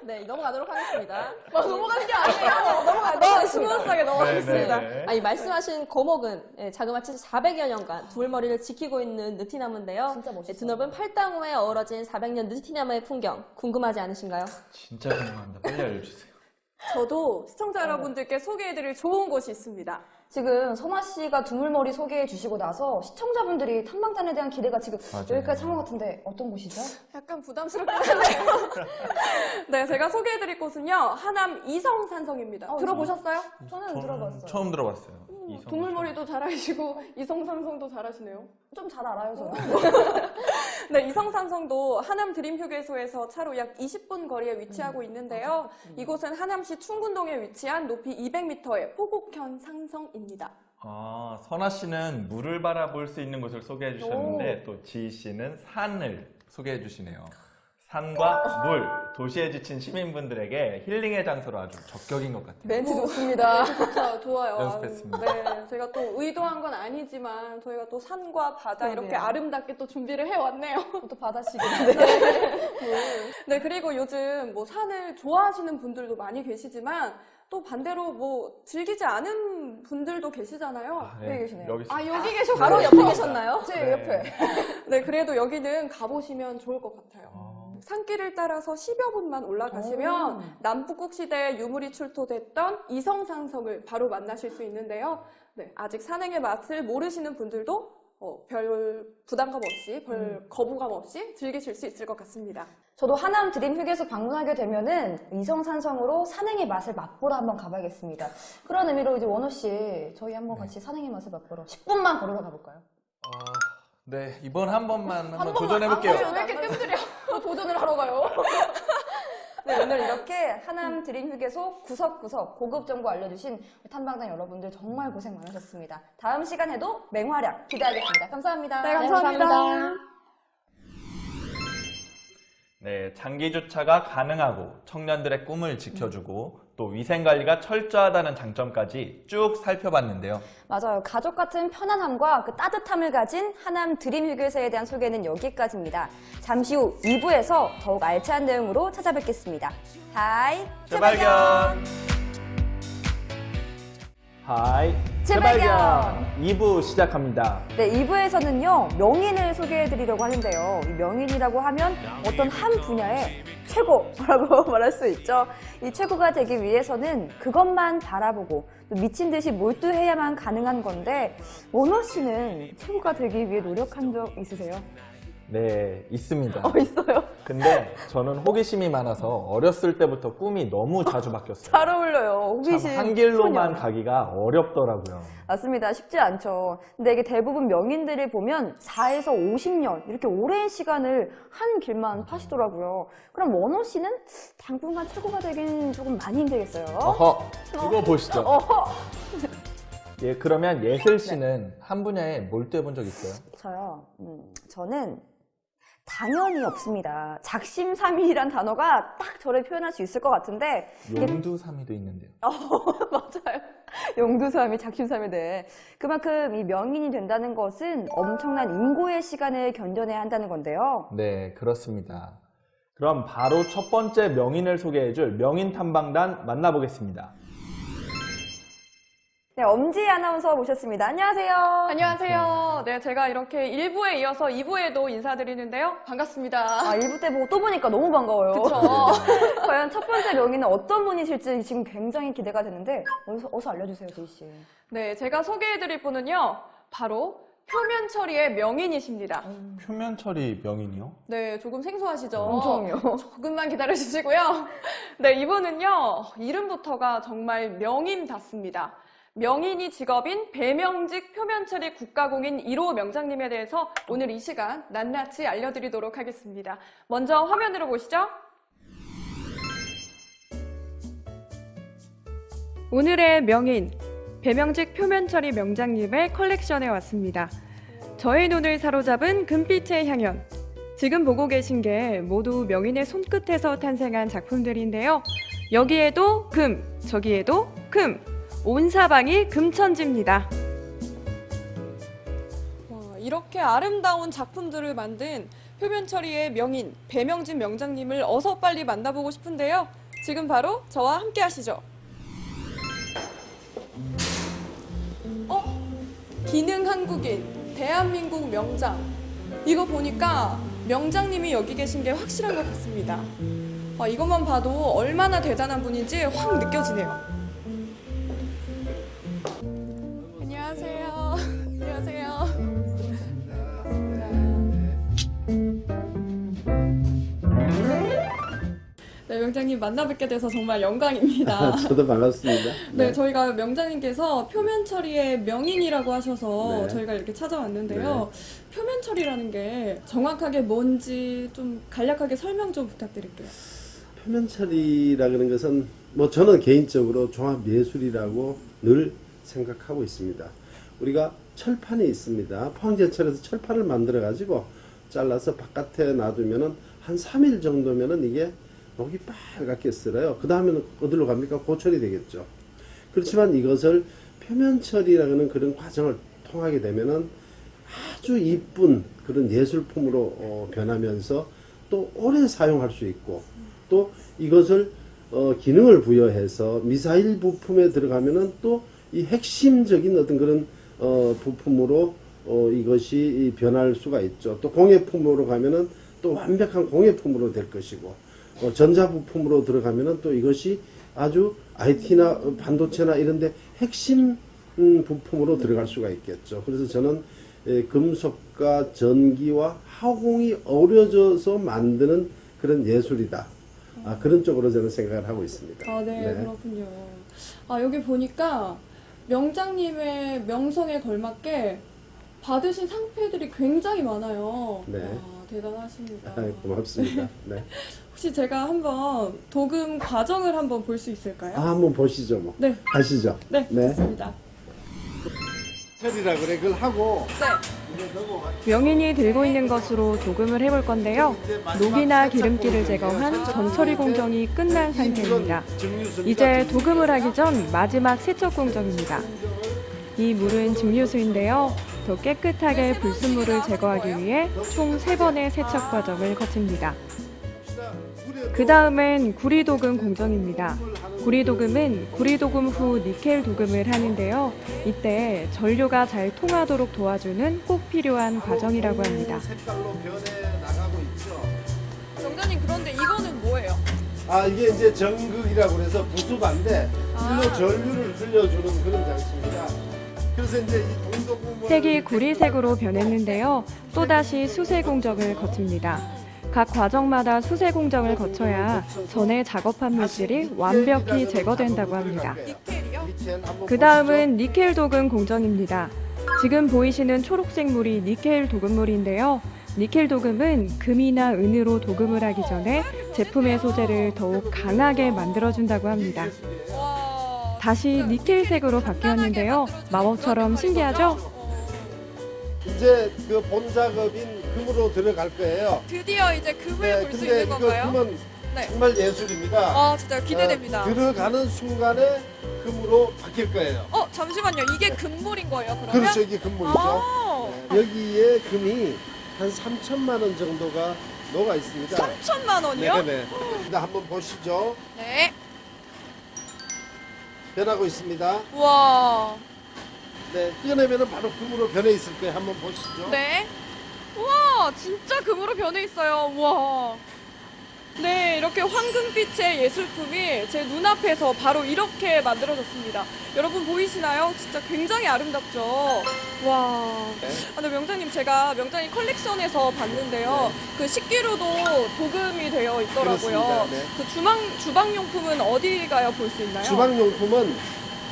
네, 넘어가도록 하겠습니다. 넘어가는 게 아니에요. 너무 스무스하게 넘어가겠습니다. 네. 아니, 말씀하신 거목은 자그마치 400여 년간 두물머리를 지키고 있는 느티나무인데요. 진짜 멋있어요. 드넓은 팔당호에 어우러진 400년 느티나무의 풍경 궁금하지 않으신가요? 진짜 궁금합니다. 빨리 알려주세요. 저도 시청자 여러분들께 소개해드릴 좋은 곳이 있습니다. 지금 선아 씨가 두물머리 소개해 주시고 나서 시청자분들이 탐방단에 대한 기대가 지금 맞아요. 여기까지 찬 것 같은데 어떤 곳이죠? 약간 부담스럽긴 한데요. 네, 제가 소개해드릴 곳은요. 하남 이성산성입니다. 들어보셨어요? 저는 들어봤어요. 처음 들어봤어요. 이성. 두물머리도 잘하시고 이성산성도 잘하시네요. 좀 잘 알아요 저는. 네, 이성산성도 하남 드림 휴게소에서 차로 약 20분 거리에 위치하고 있는데요. 이곳은 하남시 충군동에 위치한 높이 200m의 포곡현 상성입니다. 아, 선아 씨는 물을 바라볼 수 있는 곳을 소개해 주셨는데 또 지희 씨는 산을 소개해 주시네요. 산과 물, 도시에 지친 시민분들에게 힐링의 장소로 아주 적격인 것 같아요. 멘트 좋습니다. 좋아요. 연습했습니다. 네, 제가 또 의도한 건 아니지만 저희가 또 산과 바다 이렇게 그러네요. 아름답게 또 준비를 해왔네요. 또 바다식인데. 네, 그리고 요즘 뭐 산을 좋아하시는 분들도 많이 계시지만 또 반대로 뭐 즐기지 않은 분들도 계시잖아요. 여기 계시네요. 여기 있습니다. 아, 여기 계셔. 바로 옆에 계셨나요? 제 네. 옆에. 네, 그래도 여기는 가보시면 좋을 것 같아요. 산길을 따라서 10여 분만 올라가시면 남북국 시대에 유물이 출토됐던 이성산성을 바로 만나실 수 있는데요. 네, 아직 산행의 맛을 모르시는 분들도 별 부담감 없이, 별 거부감 없이 즐기실 수 있을 것 같습니다. 저도 하남 드림 휴게소 방문하게 되면은 이성산성으로 산행의 맛을 맛보러 한번 가봐야겠습니다. 그런 의미로 이제 원호 씨, 저희 한번 같이 산행의 맛을 맛보러 10분만 걸으러 가볼까요? 네, 이번 한 번만 한번 번만. 도전해 볼게요. 왜 이렇게 뜸들여? 도전을 하러 가요. 네, 오늘 이렇게 하남 드림 휴게소 구석구석 고급 정보 알려주신 탐방단 여러분들 정말 고생 많으셨습니다. 다음 시간에도 맹활약 기대하겠습니다. 감사합니다. 네, 감사합니다. 네, 장기 주차가 가능하고 청년들의 꿈을 지켜주고 또 위생 관리가 철저하다는 장점까지 쭉 살펴봤는데요. 맞아요. 가족 같은 편안함과 그 따뜻함을 가진 하남 드림 휴게소에 대한 소개는 여기까지입니다. 잠시 후 2부에서 더욱 알찬 내용으로 찾아뵙겠습니다. 하이, 재발견! 하이, 재발견! 2부 시작합니다. 네, 2부에서는요, 명인을 소개해드리려고 하는데요. 이 명인이라고 하면 어떤 한 분야의 최고라고 말할 수 있죠. 이 최고가 되기 위해서는 그것만 바라보고 또 미친 듯이 몰두해야만 가능한 건데, 원호 씨는 최고가 되기 위해 노력한 적 있으세요? 네, 있습니다. 있어요. 근데 저는 호기심이 많아서 어렸을 때부터 꿈이 너무 자주 바뀌었어요. 잘 어울려요. 호기심. 참 한 길로만 소녀. 가기가 어렵더라고요. 맞습니다. 쉽지 않죠. 근데 이게 대부분 명인들을 보면 4에서 50년 이렇게 오랜 시간을 한 길만 파시더라고요. 그럼 원호 씨는 당분간 최고가 되기는 조금 많이 힘들겠어요. 어허, 이거 보시죠. 어허. 예, 그러면 예슬 씨는 한 분야에 몰두해 본 적 있어요? 저요. 저는 당연히 없습니다. 작심삼일이란 단어가 딱 저를 표현할 수 있을 것 같은데 용두삼이도 있는데요. 맞아요. 용두삼이, 작심삼일. 네. 그만큼 이 명인이 된다는 것은 엄청난 인고의 시간을 견뎌내야 한다는 건데요. 네, 그렇습니다. 그럼 바로 첫 번째 명인을 소개해줄 명인 탐방단 만나보겠습니다. 네, 엄지희 아나운서 모셨습니다. 안녕하세요. 안녕하세요. 네, 제가 이렇게 1부에 이어서 2부에도 인사드리는데요. 반갑습니다. 1부 때 보고 또 보니까 너무 반가워요. 그쵸? 과연 첫 번째 명인은 어떤 분이실지 지금 굉장히 기대가 되는데 어서 알려주세요, 지희 씨. 네, 제가 소개해드릴 분은요. 바로 표면 처리의 명인이십니다. 표면 처리 명인이요? 네, 조금 생소하시죠? 엄청요. 조금만 기다려주시고요. 네, 이분은요. 이름부터가 정말 명인답습니다. 명인이 직업인 배명직 표면처리 국가공인 1호 명장님에 대해서 오늘 이 시간 낱낱이 알려드리도록 하겠습니다. 먼저 화면으로 보시죠. 오늘의 명인, 배명직 표면처리 명장님의 컬렉션에 왔습니다. 저의 눈을 사로잡은 금빛의 향연. 지금 보고 계신 게 모두 명인의 손끝에서 탄생한 작품들인데요. 여기에도 금, 저기에도 금. 온 사방이 금천지입니다. 이렇게 아름다운 작품들을 만든 표면 처리의 명인 배명진 명장님을 어서 빨리 만나보고 싶은데요. 지금 바로 저와 함께 하시죠. 기능 한국인, 대한민국 명장. 이거 보니까 명장님이 여기 계신 게 확실한 것 같습니다. 이것만 봐도 얼마나 대단한 분인지 확 느껴지네요. 안녕하세요. 안녕하세요. 네, 명장님 만나 뵙게 돼서 정말 영광입니다. 저도 반갑습니다. 네, 저희가 명장님께서 표면 처리의 명인이라고 하셔서 네. 저희가 이렇게 찾아왔는데요. 표면 처리라는 게 정확하게 뭔지 좀 간략하게 설명 좀 부탁드릴게요. 표면 처리라는 것은 뭐 저는 개인적으로 종합 예술이라고 늘 생각하고 있습니다. 우리가 철판이 있습니다. 포항제철에서 철판을 만들어 가지고 잘라서 바깥에 놔두면은 한 3일 정도면은 이게 녹이 빨갛게 쓸어요. 그 다음에는 어디로 갑니까? 고철이 되겠죠. 그렇지만 이것을 표면 처리라는 그런 과정을 통하게 되면은 아주 이쁜 그런 예술품으로 변하면서 또 오래 사용할 수 있고 또 이것을 기능을 부여해서 미사일 부품에 들어가면은 또 이 핵심적인 어떤 그런 부품으로 이것이 변할 수가 있죠. 또 공예품으로 가면은 또 완벽한 공예품으로 될 것이고 전자 부품으로 들어가면은 또 이것이 아주 IT나 반도체나 이런데 핵심 부품으로 들어갈 수가 있겠죠. 그래서 저는 금속과 전기와 화공이 어우러져서 만드는 그런 예술이다. 그런 쪽으로 저는 생각을 하고 있습니다. 네, 그렇군요. 여기 보니까 명장님의 명성에 걸맞게 받으신 상패들이 굉장히 많아요. 네. 대단하십니다. 고맙습니다. 네. 혹시 제가 한번 도금 과정을 한번 볼 수 있을까요? 한번 보시죠, 뭐. 네. 가시죠. 네, 좋습니다. 처리라 그래, 그걸 하고. 명인이 들고 있는 것으로 도금을 해볼 건데요. 녹이나 기름기를 제거한 전처리 공정이 끝난 상태입니다. 이제 도금을 하기 전 마지막 세척 공정입니다. 이 물은 증류수인데요. 더 깨끗하게 불순물을 제거하기 위해 총 3번의 세척 과정을 거칩니다. 그 다음은 구리도금 공정입니다. 구리도금은 구리도금 후 니켈 도금을 하는데요. 이때 전류가 잘 통하도록 도와주는 꼭 필요한 과정이라고 합니다. 정장님, 그런데 이거는 뭐예요? 이게 이제 전극이라고 해서 부수반인데 전류를 흘려주는 그런 장치입니다. 그래서 이제 이 동도금을 색이 구리색으로 변했는데요. 또다시 수세 공정을 거칩니다. 각 과정마다 수세 공정을 거쳐야 전에 작업한 물질이 완벽히 제거된다고 합니다. 그 다음은 니켈 도금 공정입니다. 지금 보이시는 초록색 물이 니켈 도금물인데요. 니켈 도금은 금이나 은으로 도금을 하기 전에 제품의 소재를 더욱 강하게 만들어준다고 합니다. 다시 니켈색으로 바뀌었는데요. 마법처럼 신기하죠? 이제 그 본 작업인 금으로 들어갈 거예요. 드디어 이제 금을 볼 수 근데 있는 이거 건가요? 금은 네. 정말 예술입니다. 아, 진짜 기대됩니다. 들어가는 순간에 금으로 바뀔 거예요. 잠시만요. 이게 금물인 거예요, 그러면? 그렇죠, 이게 금물이죠. 아, 네. 여기에 금이 한 3천만 원 정도가 녹아 있습니다. 3천만 원이요? 네네. 근데 한번 보시죠. 네. 변하고 있습니다. 우와. 네, 띄어내면은 바로 금으로 변해 있을 거예요. 한번 보시죠. 네. 우와, 진짜 금으로 변해 있어요. 우와. 네, 이렇게 황금빛의 예술품이 제 눈앞에서 바로 이렇게 만들어졌습니다. 여러분 보이시나요? 진짜 굉장히 아름답죠? 와. 근데 명장님, 제가 명장님 컬렉션에서 봤는데요. 그 식기류도 도금이 되어 있더라고요. 그렇습니다. 네. 그 주방용품은 어디 가야 볼 수 있나요? 주방용품은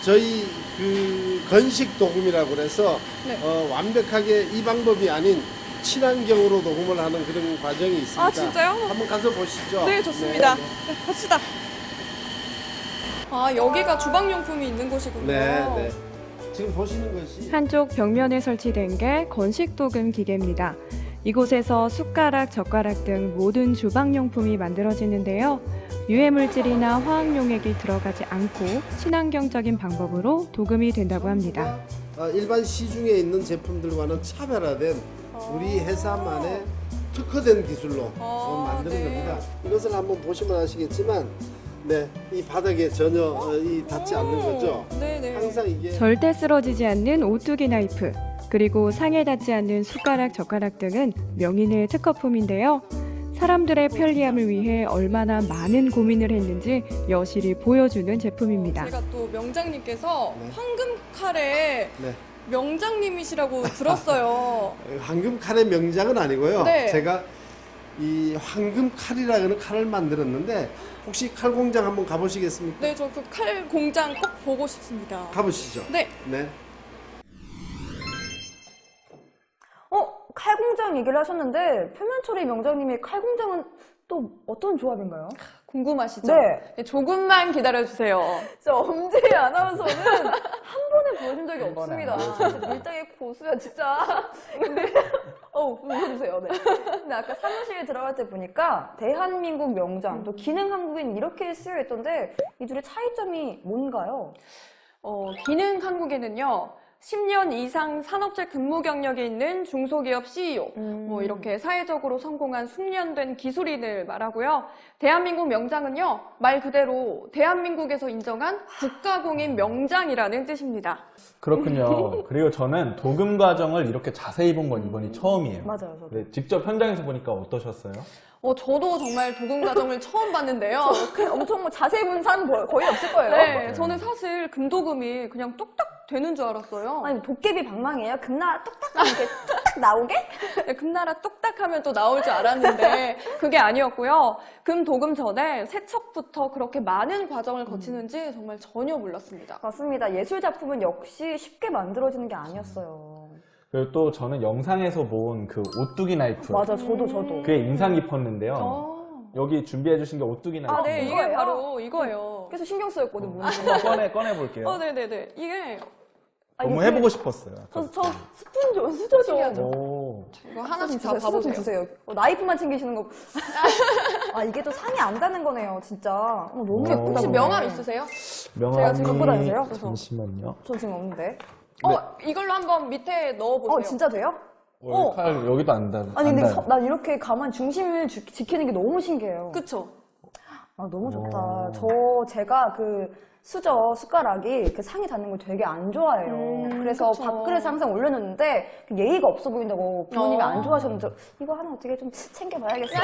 저희 그 건식 도금이라고 그래서 네. 완벽하게 이 방법이 아닌 친환경으로 도금을 하는 그런 과정이 있습니다. 아, 진짜요? 한번 가서 보시죠. 네, 좋습니다. 네, 네, 갑시다. 아, 여기가 주방용품이 있는 곳이군요. 네, 네. 지금 보시는 것이 한쪽 벽면에 설치된 게 건식도금 기계입니다. 이곳에서 숟가락, 젓가락 등 모든 주방용품이 만들어지는데요. 유해물질이나 화학용액이 들어가지 않고 친환경적인 방법으로 도금이 된다고 합니다. 일반 시중에 있는 제품들과는 차별화된 우리 회사만의 특화된 기술로 만드는 네. 겁니다. 이것을 한번 보시면 아시겠지만 네, 이 바닥에 전혀 닿지 않는 거죠. 네네. 항상 이게 절대 쓰러지지 않는 오뚜기 나이프, 그리고 상에 닿지 않는 숟가락, 젓가락 등은 명인의 특허품인데요. 사람들의 편리함을 위해 얼마나 많은 고민을 했는지 여실히 보여주는 제품입니다. 제가 또 명장님께서 네. 황금 칼에 네. 명장님이시라고 들었어요. 황금 칼의 명장은 아니고요. 네. 제가 이 황금 칼이라는 칼을 만들었는데 혹시 칼 공장 한번 가보시겠습니까? 네, 저 그 칼 공장 꼭 보고 싶습니다. 가보시죠. 네. 네. 칼공장 얘기를 하셨는데 표면처리 명장님의 칼공장은 또 어떤 조합인가요? 궁금하시죠? 네. 조금만 기다려주세요. 진짜 엄지희 아나운서는 한 번에 보여준 적이 없습니다. 진짜 밀당의 고수야 진짜. 근데 웃어주세요. 네. 근데 아까 사무실에 들어갈 때 보니까 대한민국 명장, 또 기능 한국인 이렇게 쓰여 있던데 이 둘의 차이점이 뭔가요? 기능 한국에는요. 10년 이상 산업재 근무 경력이 있는 중소기업 CEO, 뭐 이렇게 사회적으로 성공한 숙련된 기술인을 말하고요. 대한민국 명장은요, 말 그대로 대한민국에서 인정한 국가공인 명장이라는 뜻입니다. 그렇군요. 그리고 저는 도금 과정을 이렇게 자세히 본 건 이번이 처음이에요. 맞아요, 저도. 네, 직접 현장에서 보니까 어떠셨어요? 저도 정말 도금 과정을 처음 봤는데요. 엄청 뭐 자세히 본 사람 거의 없을 거예요. 네, 저는 사실 금도금이 그냥 뚝딱 되는 줄 알았어요. 아니 도깨비 방망이에요? 금나라 뚝딱 이렇게 뚝딱 나오게? 네, 금나라 뚝딱 하면 또 나올 줄 알았는데 그게 아니었고요. 금 도금 전에 세척부터 그렇게 많은 과정을 거치는지 정말 전혀 몰랐습니다. 맞습니다. 예술 작품은 역시 쉽게 만들어지는 게 아니었어요. 그리고 또 저는 영상에서 본 그 오뚜기 나이프. 맞아, 저도. 그게 인상 깊었는데요. 여기 준비해 주신 게 오뚜기 나이프. 아, 네, 이게 이거예요? 바로 이거예요. 계속 신경 쓰였거든, 뭔지. 한번 꺼내 볼게요. 네네네. 이게 너무 해보고 싶었어요. 저 스푼 좀 수저죠. 오. 이거 하나씩 다 수저 좀 봐보세요. 주세요. 나이프만 챙기시는 거. 이게 또 상이 안 가는 거네요, 진짜. 너무 예쁘다. 혹시 보네. 명함 있으세요? 제가 지금 갖고 다니세요? 잠시만요. 저 지금 없는데. 이걸로 한번 밑에 넣어보세요. 진짜 돼요? 칼 여기도 안 닿아. 아니, 근데 난 이렇게 가만 중심을 지키는 게 너무 신기해요. 그쵸? 너무 좋다. 제가 그 수저 숟가락이 그 상에 닿는 걸 되게 안 좋아해요. 그래서 그쵸. 밥그릇에 항상 올려놓는데 예의가 없어 보인다고 부모님이 안 좋아하셨는데 이거 하나 어떻게 좀 챙겨봐야겠어요.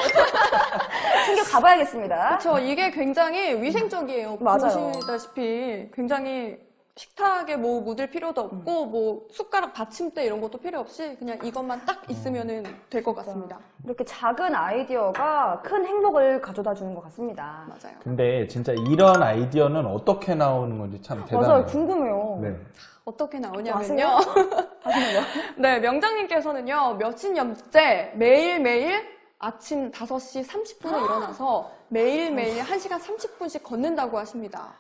챙겨 가봐야겠습니다. 그쵸. 이게 굉장히 위생적이에요. 맞아요. 보시다시피 굉장히 식탁에 뭐 묻을 필요도 없고 뭐 숟가락 받침대 이런 것도 필요 없이 그냥 이것만 딱 있으면 될 것 같습니다. 이렇게 작은 아이디어가 큰 행복을 가져다 주는 것 같습니다. 맞아요. 근데 진짜 이런 아이디어는 어떻게 나오는 건지 참 대단해요. 맞아요. 궁금해요. 네. 어떻게 아세요? 나오냐면요. 아시는 거? 네, 명장님께서는요, 며칠 년째 매일매일 아침 5시 30분에 일어나서 매일매일 1시간 30분씩 걷는다고 하십니다.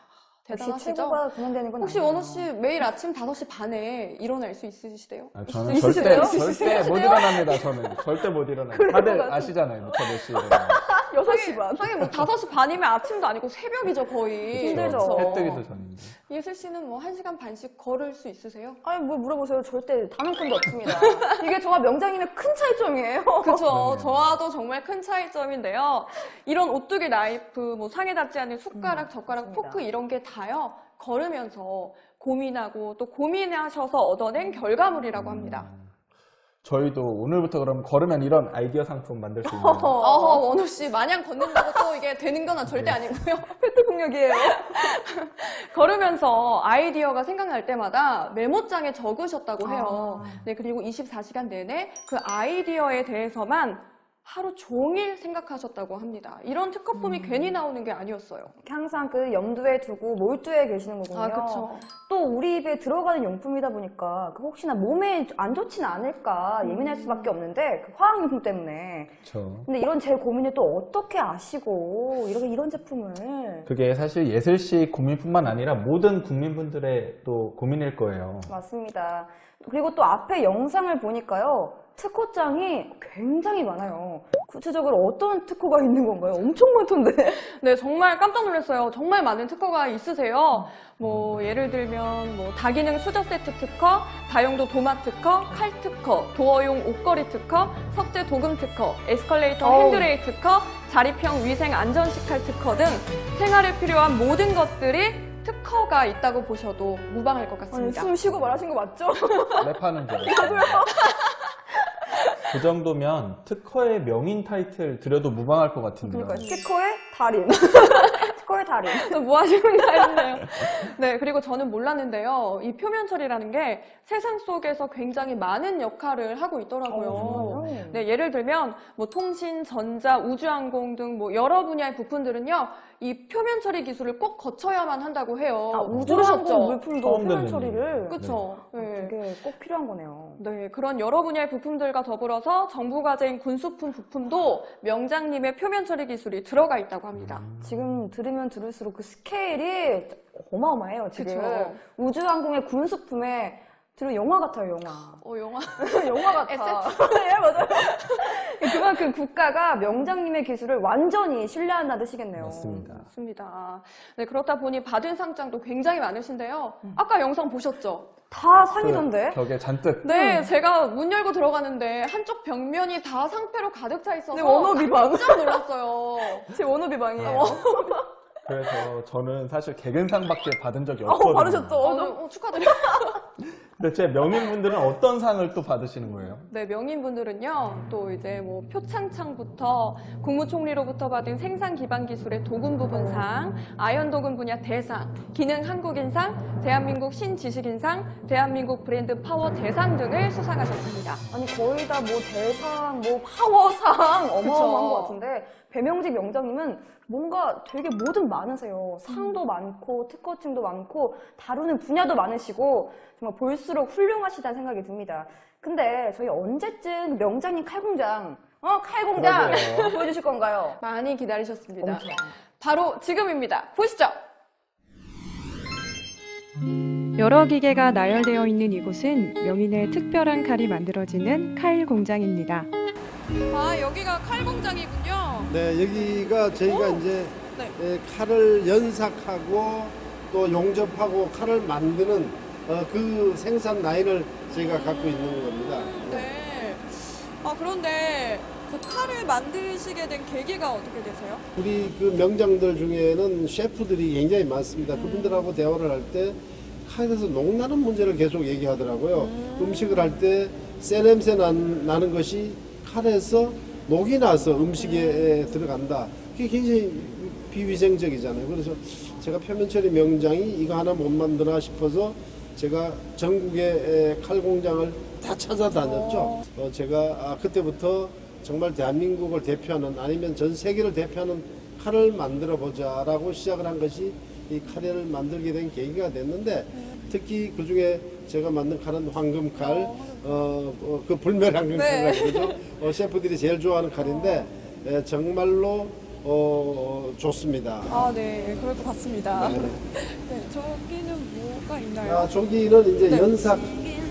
역시 대단하시죠? 최고가 구현되는 건 혹시 아니에요. 원호 씨 매일 아침 5시 반에 일어날 수 있으시대요? 저는 있으세요? 절대 못 일어납니다. 저는 절대 못 일어나요. 그럴 것 다들 같아. 아시잖아요. 저 몇 시에 일어나요. 6시 반. 하긴 뭐 5시 반이면 아침도 아니고 새벽이죠, 거의. 힘들죠. 해 뜨기도 전인데. 예슬 씨는 뭐 1시간 반씩 걸을 수 있으세요? 아니 뭘 물어보세요. 절대 단 한 푼도 없습니다. 이게 저와 명장님의 큰 차이점이에요. 그렇죠. 저와도 정말 큰 차이점인데요. 이런 오뚜기 나이프, 뭐 상에 닿지 않는 숟가락, 젓가락, 맞습니다. 포크 이런 게 다요. 걸으면서 고민하고 또 고민하셔서 얻어낸 결과물이라고 합니다. 저희도 오늘부터 그럼 걸으면 이런 아이디어 상품 만들 수 있나요? 어허, 원호 씨 마냥 걷는다고 또 이게 되는 건 절대 아니고요. 획득폭력이에요. 걸으면서 아이디어가 생각날 때마다 메모장에 적으셨다고 해요. 네, 그리고 24시간 내내 그 아이디어에 대해서만 하루 종일 생각하셨다고 합니다. 이런 특허품이 괜히 나오는 게 아니었어요. 항상 그 염두에 두고 몰두해 계시는 거군요. 아, 그렇죠. 또 우리 입에 들어가는 용품이다 보니까 그 혹시나 몸에 안 좋진 않을까 예민할 수밖에 없는데 그 화학용품 때문에. 그렇죠. 근데 이런 제 고민을 또 어떻게 아시고 이런 제품을. 그게 사실 예슬 씨 고민뿐만 아니라 모든 국민분들의 또 고민일 거예요. 맞습니다. 그리고 또 앞에 영상을 보니까요. 특허장이 굉장히 많아요. 구체적으로 어떤 특허가 있는 건가요? 엄청 많던데. 네, 정말 깜짝 놀랐어요. 정말 많은 특허가 있으세요. 뭐 예를 들면 뭐 다기능 수저 세트 특허, 다용도 도마 특허, 칼 특허, 도어용 옷걸이 특허, 석재 도금 특허, 에스컬레이터 핸드레일 특허, 자립형 위생 안전 식칼 특허 등 생활에 필요한 모든 것들이 특허가 있다고 보셔도 무방할 것 아니, 같습니다. 숨 쉬고 말하신 거 맞죠? 랩하는 줄 알았어요. 그 정도면 특허의 명인 타이틀 드려도 무방할 것 같은데요. 그러니까 특허의 달인. 특허의 달인. 뭐 하시는 거예요? 네, 그리고 저는 몰랐는데요. 이 표면 처리라는 게 세상 속에서 굉장히 많은 역할을 하고 있더라고요. 정말요? 네, 예를 들면 뭐 통신, 전자, 우주항공 등 뭐 여러 분야의 부품들은요. 이 표면 처리 기술을 꼭 거쳐야만 한다고 해요. 우주항공 물품도 처음 표면 듣는 처리를. 그렇죠. 네. 그게 꼭 필요한 거네요. 네, 그런 여러 분야의 부품들과 더불어서 정부 과제인 군수품 부품도 명장님의 표면 처리 기술이 들어가 있다고 합니다. 지금 들으면 들을수록 그 스케일이 어마어마해요, 지금. 그쵸. 우주항공의 군수품에 들으면 영화 같아요, 영화. 영화. 영화 같아. 네, 맞아요. 그만큼 국가가 명장님의 기술을 완전히 신뢰한다는 뜻이겠네요. 맞습니다. 네, 그렇다 보니 받은 상장도 굉장히 많으신데요. 아까 영상 보셨죠? 다 상이던데? 벽에 잔뜩. 네, 제가 문 열고 들어가는데 한쪽 벽면이 다 상패로 가득 차 있어서 네, 원호비방. 깜짝 놀랐어요. 제 원호비방이에요. 그래서 저는 사실 개근상밖에 받은 적이 없거든요. 받으셨죠? 축하드려요. 근데 제 명인분들은 어떤 상을 또 받으시는 거예요? 네, 명인분들은요, 또 이제 뭐 표창장부터 국무총리로부터 받은 생산 기반 기술의 도금 부분상, 아연 도금 분야 대상, 기능 한국인상, 대한민국 신지식인상, 대한민국 브랜드 파워 대상 등을 수상하셨습니다. 아니, 거의 다 뭐 대상, 뭐 파워상 어마어마한 그쵸. 것 같은데, 배명직 명장님은 뭔가 되게 뭐든 많으세요. 상도 많고, 특허증도 많고, 다루는 분야도 많으시고, 정말 볼수록 훌륭하시다는 생각이 듭니다. 근데 저희 언제쯤 명장님 칼공장, 칼공장 그러게요. 보여주실 건가요? 많이 기다리셨습니다. 엄청. 바로 지금입니다. 보시죠. 여러 기계가 나열되어 있는 이곳은 명인의 특별한 칼이 만들어지는 칼 공장입니다. 아, 여기가 칼 공장이군요. 네, 여기가 저희가 이제 칼을 연삭하고 또 용접하고 칼을 만드는 그 생산 라인을 저희가 갖고 있는 겁니다. 네. 그런데 그 칼을 만드시게 된 계기가 어떻게 되세요? 우리 그 명장들 중에는 셰프들이 굉장히 많습니다. 그분들하고 대화를 할 때 칼에서 녹나는 문제를 계속 얘기하더라고요. 음식을 할 때 쇠 냄새 나는 것이 칼에서 녹이 나서 음식에 들어간다. 그게 굉장히 비위생적이잖아요. 그래서 제가 표면 처리 명장이 이거 하나 못 만드나 싶어서 제가 전국의 칼 공장을 다 찾아다녔죠. 제가 그때부터 정말 대한민국을 대표하는 아니면 전 세계를 대표하는 칼을 만들어 보자라고 시작을 한 것이 이 칼을 만들게 된 계기가 됐는데 특히 그 중에 제가 만든 칼은 황금칼, 그 불멸 황금칼이라고 그러죠. 셰프들이 제일 좋아하는 칼인데 정말로 좋습니다. 아, 네, 그럴 것 같습니다. 네. 네, 저기는 뭐가 있나요? 저기는 이제 네. 연삭.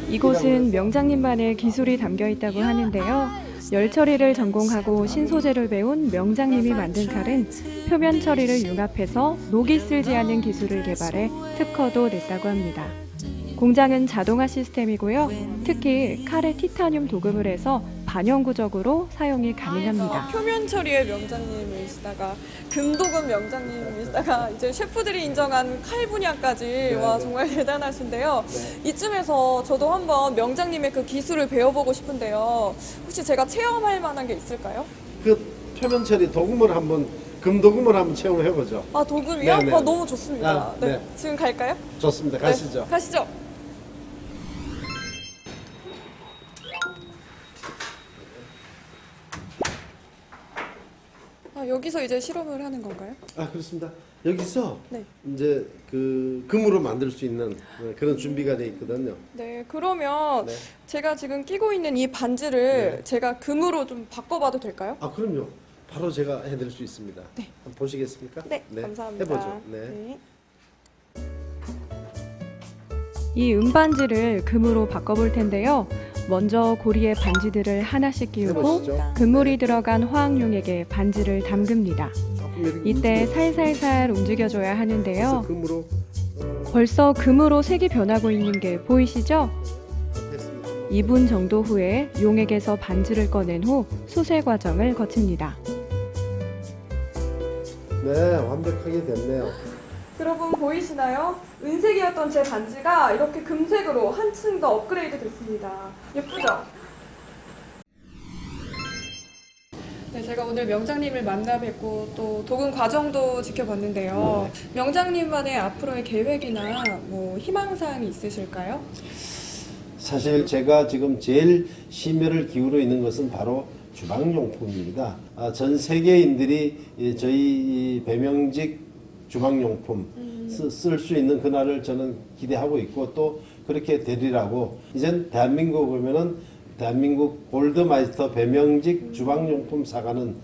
이곳은 명장님만의 기술이 담겨 있다고 하는데요. 열 처리를 전공하고 신소재를 배운 명장님이 만든 칼은 표면 처리를 융합해서 녹이 쓸지 않는 기술을 개발해 특허도 냈다고 합니다. 공장은 자동화 시스템이고요. 특히 칼에 티타늄 도금을 해서 반영구적으로 사용이 가능합니다. 표면 처리의 명장님이시다가 금도금 명장님이시다가 이제 셰프들이 인정한 칼 분야까지 와 정말 대단하신데요. 이쯤에서 저도 한번 명장님의 그 기술을 배워보고 싶은데요. 혹시 제가 체험할 만한 게 있을까요? 그 표면 처리 도금을 한번 금도금을 한번 체험해 보죠. 아, 도금이요? 네네. 너무 좋습니다. 아, 네. 네. 지금 갈까요? 좋습니다. 가시죠. 네, 가시죠. 아, 여기서 이제 실험을 하는 건가요? 아, 그렇습니다. 여기서 네. 이제 그 금으로 만들 수 있는 그런 준비가 돼 있거든요. 네, 그러면 네. 제가 지금 끼고 있는 이 반지를 네. 제가 금으로 좀 바꿔봐도 될까요? 아, 그럼요. 바로 제가 해드릴 수 있습니다. 네. 한번 보시겠습니까? 네, 감사합니다. 해보죠. 네. 이 은반지를 금으로 바꿔볼 텐데요. 먼저 고리에 반지들을 하나씩 끼우고 해보시죠. 금물이 들어간 화학용액에 반지를 담급니다. 조금 이렇게 이때 움직여- 살살살 움직여줘야 그래서 하는데요. 금으로 벌써 금으로 색이 변하고 있는 게 보이시죠? 됐습니다. 2분 정도 후에 용액에서 반지를 꺼낸 후 수세 과정을 거칩니다. 네, 완벽하게 됐네요. 여러분 보이시나요? 은색이었던 제 반지가 이렇게 금색으로 한층 더 업그레이드 됐습니다. 예쁘죠? 네, 제가 오늘 명장님을 만나 뵙고 또 도금 과정도 지켜봤는데요. 명장님만의 앞으로의 계획이나 뭐 희망사항이 있으실까요? 사실 제가 지금 제일 심혈을 기울여 있는 것은 바로 주방용품입니다. 전 세계인들이 저희 이 배명직 주방용품 쓸 수 있는 그날을 저는 기대하고 있고 또 그렇게 되리라고 이젠 대한민국 오면은 대한민국 골드마이스터 배명직 주방용품 사가는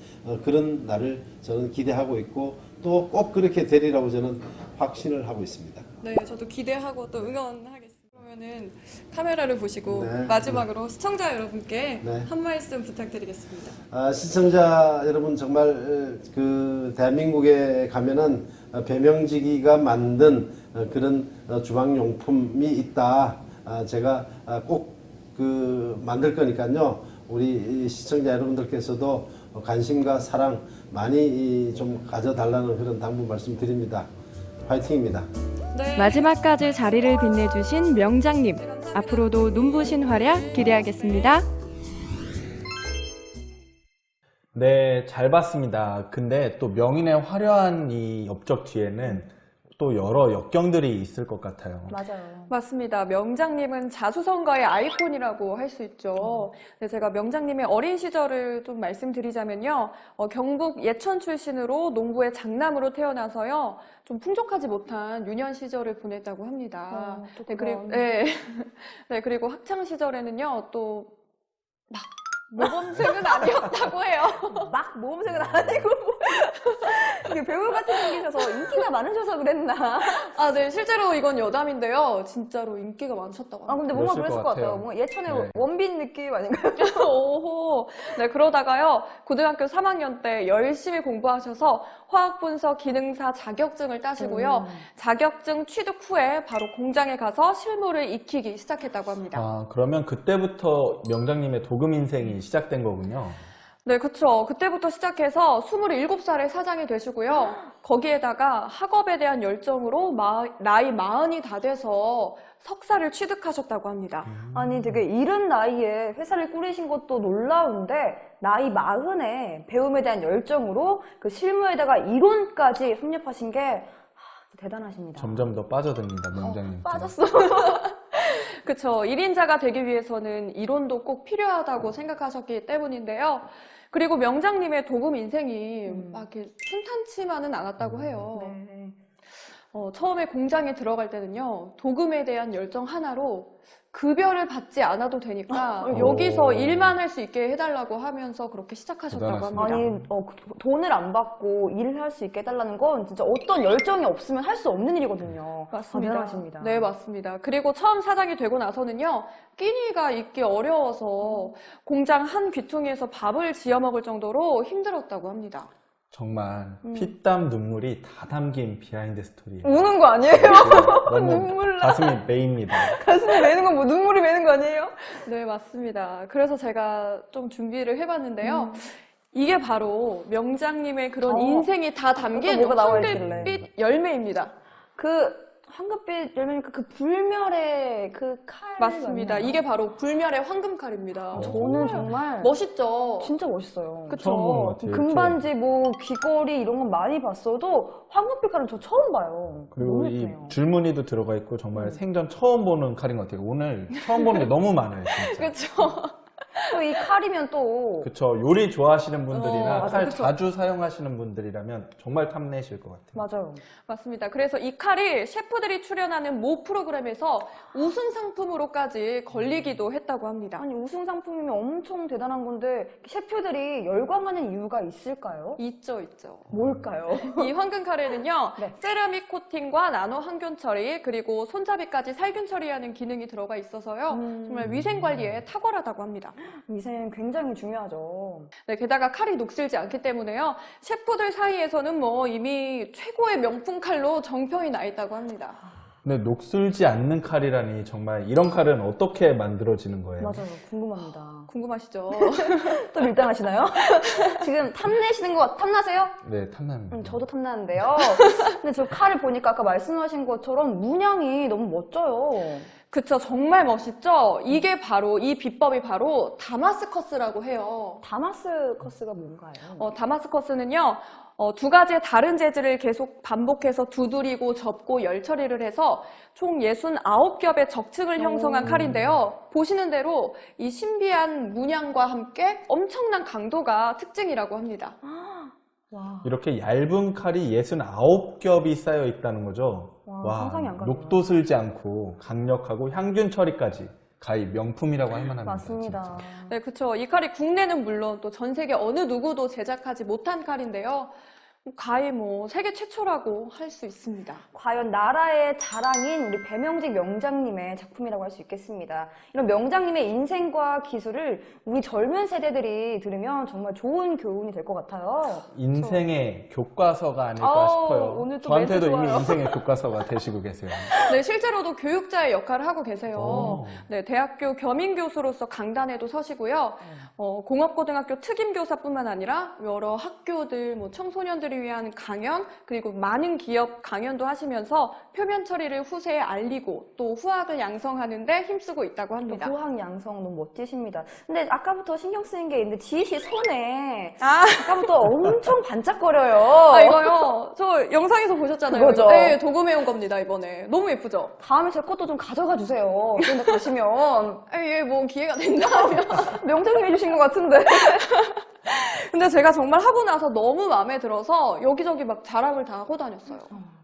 그런 날을 저는 기대하고 있고 또 꼭 그렇게 되리라고 저는 확신을 하고 있습니다. 네, 저도 기대하고 또 응원하겠습니다. 그러면은 카메라를 보시고 네. 마지막으로 시청자 여러분께 네. 한 말씀 부탁드리겠습니다. 시청자 여러분 정말 그 대한민국에 가면은 배명지기가 만든 그런 주방용품이 있다. 제가 꼭 그 만들 거니까요. 우리 시청자 여러분들께서도 관심과 사랑 많이 좀 가져달라는 그런 당부 말씀드립니다. 화이팅입니다. 네. 마지막까지 자리를 빛내주신 명장님, 앞으로도 눈부신 활약 기대하겠습니다. 네, 잘 봤습니다. 근데 또 명인의 화려한 이 업적 뒤에는 또 여러 역경들이 있을 것 같아요. 맞아요. 맞습니다. 명장님은 자수성가의 아이콘이라고 할 수 있죠. 네, 제가 명장님의 어린 시절을 좀 말씀드리자면요. 경북 예천 출신으로 농부의 장남으로 태어나서요. 좀 풍족하지 못한 유년 시절을 보냈다고 합니다. 또 네, 그런. 네, 그리고 학창 시절에는요. 또 막 모범생은 아니었다고 해요. 막 모범생은 아니고 이게 배우 같이 생기셔서 인기가 많으셔서 그랬나? 아, 네, 실제로 이건 여담인데요. 진짜로 인기가 많으셨다고 합니다. 아, 근데 뭔가 그랬을 그랬을 것 것 같아요. 같아요. 뭔가 예천의 네. 원빈 느낌 아닌가요? 오호. 네, 그러다가요, 고등학교 3학년 때 열심히 공부하셔서 화학분석 기능사 자격증을 따시고요. 자격증 취득 후에 바로 공장에 가서 실무를 익히기 시작했다고 합니다. 아, 그러면 그때부터 명장님의 도금 인생이 시작된 거군요. 네, 그쵸. 그때부터 시작해서 27살에 사장이 되시고요. 거기에다가 학업에 대한 열정으로 나이 40이 다 돼서 석사를 취득하셨다고 합니다. 아니 되게 이른 나이에 회사를 꾸리신 것도 놀라운데 나이 40에 배움에 대한 열정으로 그 실무에다가 이론까지 섭렵하신 게 대단하십니다. 점점 더 빠져듭니다, 명장님. 빠졌어. 그쵸. 1인자가 되기 위해서는 이론도 꼭 필요하다고 생각하셨기 때문인데요. 그리고 명장님의 도금 인생이 막 이렇게 순탄치만은 않았다고 해요. 네. 처음에 공장에 들어갈 때는요, 도금에 대한 열정 하나로 급여를 받지 않아도 되니까 여기서 일만 할 수 있게 해달라고 하면서 그렇게 시작하셨다고 합니다. 아니, 돈을 안 받고 일을 할 수 있게 해달라는 건 진짜 어떤 열정이 없으면 할 수 없는 일이거든요. 맞습니다. 대단하십니다. 네, 맞습니다. 그리고 처음 사장이 되고 나서는요, 끼니가 있기 어려워서 공장 한 귀퉁이에서 밥을 지어 먹을 정도로 힘들었다고 합니다. 정말 피땀 눈물이 다 담긴 비하인드 스토리예요. 우는 거 아니에요? 너무 눈물 나. 가슴이 메입니다. 가슴이 메는 건 뭐 눈물이 메는 거 아니에요? 네, 맞습니다. 그래서 제가 좀 준비를 해봤는데요. 이게 바로 명장님의 그런 인생이 다 담긴 뭐가 나와 황금빛 열매입니다. 그 황금빛 열매니까 그 불멸의 그 칼. 맞습니다. 이게 바로 불멸의 황금칼입니다. 저는 정말 멋있죠? 진짜 멋있어요. 처음 보는 것 같아요. 금반지, 뭐 귀걸이 이런 건 많이 봤어도 황금빛 칼은 저 처음 봐요. 그리고 너무 이 예쁘네요. 줄무늬도 들어가 있고 정말 생전 처음 보는 칼인 것 같아요. 오늘 처음 보는 게 너무 많아요, 진짜. 그렇죠. 또 이 칼이면 또 그쵸. 요리 좋아하시는 분들이나 맞아, 칼 그쵸. 자주 사용하시는 분들이라면 정말 탐내실 것 같아요. 맞아요. 맞습니다. 그래서 이 칼이 셰프들이 출연하는 모 프로그램에서 우승 상품으로까지 걸리기도 했다고 합니다. 아니 우승 상품이면 엄청 대단한 건데 셰프들이 열광하는 이유가 있을까요? 있죠, 있죠. 뭘까요? 이 황금 카레는요, 네. 세라믹 코팅과 나노 항균 처리, 그리고 손잡이까지 살균 처리하는 기능이 들어가 있어서요, 정말 위생 관리에 탁월하다고 합니다. 위생 굉장히 중요하죠. 네, 게다가 칼이 녹슬지 않기 때문에요, 셰프들 사이에서는 뭐 이미 최고의 명품 칼로 정평이 나 있다고 합니다. 근데 녹슬지 않는 칼이라니 정말 이런 칼은 어떻게 만들어지는 거예요? 맞아요. 궁금합니다. 궁금하시죠? 또 밀당하시나요? 지금 탐내시는 거 탐나세요? 네, 탐납니다. 저도 탐나는데요. 근데 저 칼을 보니까 아까 말씀하신 것처럼 문양이 너무 멋져요. 그쵸, 정말 멋있죠? 이게 바로, 이 비법이 바로 다마스커스라고 해요. 다마스커스가 뭔가요? 다마스커스는요, 두 가지의 다른 재질을 계속 반복해서 두드리고 접고 열 처리를 해서 총 69겹의 적층을 형성한 칼인데요. 보시는 대로 이 신비한 문양과 함께 엄청난 강도가 특징이라고 합니다. 와. 이렇게 얇은 칼이 69겹이 쌓여 있다는 거죠. 와, 상상이 안 가네요. 녹도 슬지 않고 강력하고 향균 처리까지 가히 명품이라고 할 만합니다. 맞습니다. 진짜. 네, 그쵸. 이 칼이 국내는 물론 또 전 세계 어느 누구도 제작하지 못한 칼인데요. 가히 뭐 세계 최초라고 할 수 있습니다. 과연 나라의 자랑인 우리 배명직 명장님의 작품이라고 할 수 있겠습니다. 이런 명장님의 인생과 기술을 우리 젊은 세대들이 들으면 정말 좋은 교훈이 될 것 같아요. 인생의 교과서가 아닐까 아우, 싶어요. 오늘 또 저한테도 멘트 이미 좋아요. 인생의 교과서가 되시고 계세요. 네, 실제로도 교육자의 역할을 하고 계세요. 오. 네, 대학교 겸임교수로서 강단에도 서시고요. 공업고등학교 특임교사뿐만 아니라 여러 학교들, 뭐 청소년들을 위한 강연, 그리고 많은 기업 강연도 하시면서 표면 처리를 후세에 알리고 또 후학을 양성하는데 힘쓰고 있다고 합니다. 후학 양성 너무 멋지십니다. 근데 아까부터 신경 쓰인 게 있는데 지희 씨 손에 아까부터 엄청 반짝거려요. 아, 이거요. 저 영상에서 보셨잖아요. 그거죠? 네, 도금해온 겁니다, 이번에. 너무 예쁘죠? 다음에 제 것도 좀 가져가 주세요. 그런데 가시면. 예, 뭐 기회가 된다면. 명장님 해주신 것 같은데. 근데 제가 정말 하고 나서 너무 마음에 들어서 여기저기 막 자랑을 다 하고 다녔어요.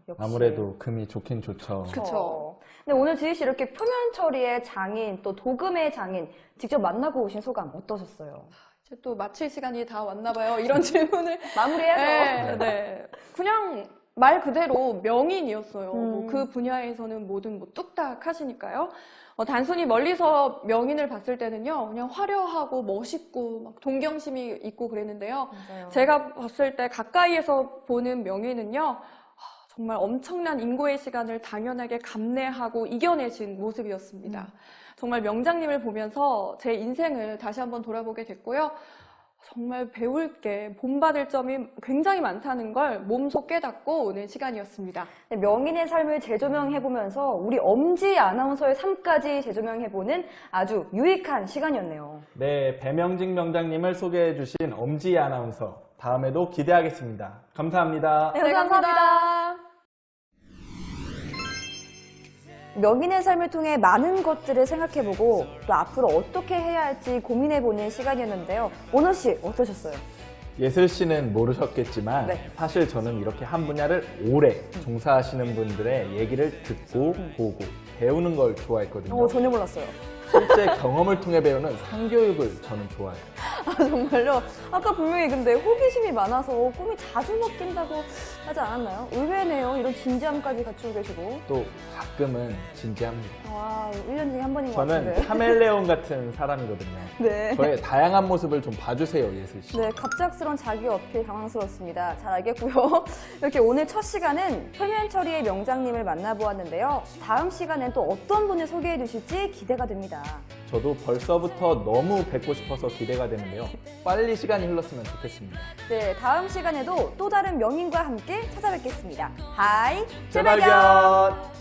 역시. 아무래도 금이 좋긴 좋죠. 그쵸. 근데 오늘 지희 씨 이렇게 표면 처리의 장인, 또 도금의 장인 직접 만나고 오신 소감 어떠셨어요? 이제 또 마칠 시간이 다 왔나 봐요. 이런 질문을 마무리해서. 네. 그냥 말 그대로 명인이었어요. 뭐그 분야에서는 뭐든 뭐 뚝딱 하시니까요. 단순히 멀리서 명인을 봤을 때는요, 그냥 화려하고 멋있고 막 동경심이 있고 그랬는데요. 맞아요. 제가 봤을 때 가까이에서 보는 명인은요, 정말 엄청난 인고의 시간을 당연하게 감내하고 이겨내신 모습이었습니다. 정말 명장님을 보면서 제 인생을 다시 한번 돌아보게 됐고요. 정말 배울 게 본받을 점이 굉장히 많다는 걸 몸소 깨닫고 오는 시간이었습니다. 네, 명인의 삶을 재조명해보면서 우리 엄지 아나운서의 삶까지 재조명해보는 아주 유익한 시간이었네요. 네, 배명직 명장님을 소개해 주신 엄지 아나운서 다음에도 기대하겠습니다. 감사합니다. 네, 감사합니다. 명인의 삶을 통해 많은 것들을 생각해보고 또 앞으로 어떻게 해야 할지 고민해보는 시간이었는데요. 원호 씨 어떠셨어요? 예슬 씨는 모르셨겠지만 네. 사실 저는 이렇게 한 분야를 오래 종사하시는 분들의 얘기를 듣고 보고 배우는 걸 좋아했거든요. 전혀 몰랐어요. 실제 경험을 통해 배우는 상교육을 저는 좋아해요. 아, 정말요? 아까 분명히 근데 호기심이 많아서 꿈이 자주 바뀐다고 하지 않았나요? 의외네요. 이런 진지함까지 갖추고 계시고. 또 가끔은 진지합니다. 와, 1년 중에 한 번인 것 저는 같은데. 카멜레온 같은 사람이거든요. 네. 저의 다양한 모습을 좀 봐주세요, 예슬 씨. 네, 갑작스러운 자기 어필 당황스럽습니다. 잘 알겠고요. 이렇게 오늘 첫 시간은 표면 처리의 명장님을 만나보았는데요. 다음 시간엔 또 어떤 분을 소개해 주실지 기대가 됩니다. 저도 벌써부터 너무 뵙고 싶어서 기대가 되는데요. 빨리 시간이 흘렀으면 좋겠습니다. 네, 다음 시간에도 또 다른 명인과 함께 찾아뵙겠습니다. 하이, 재발견!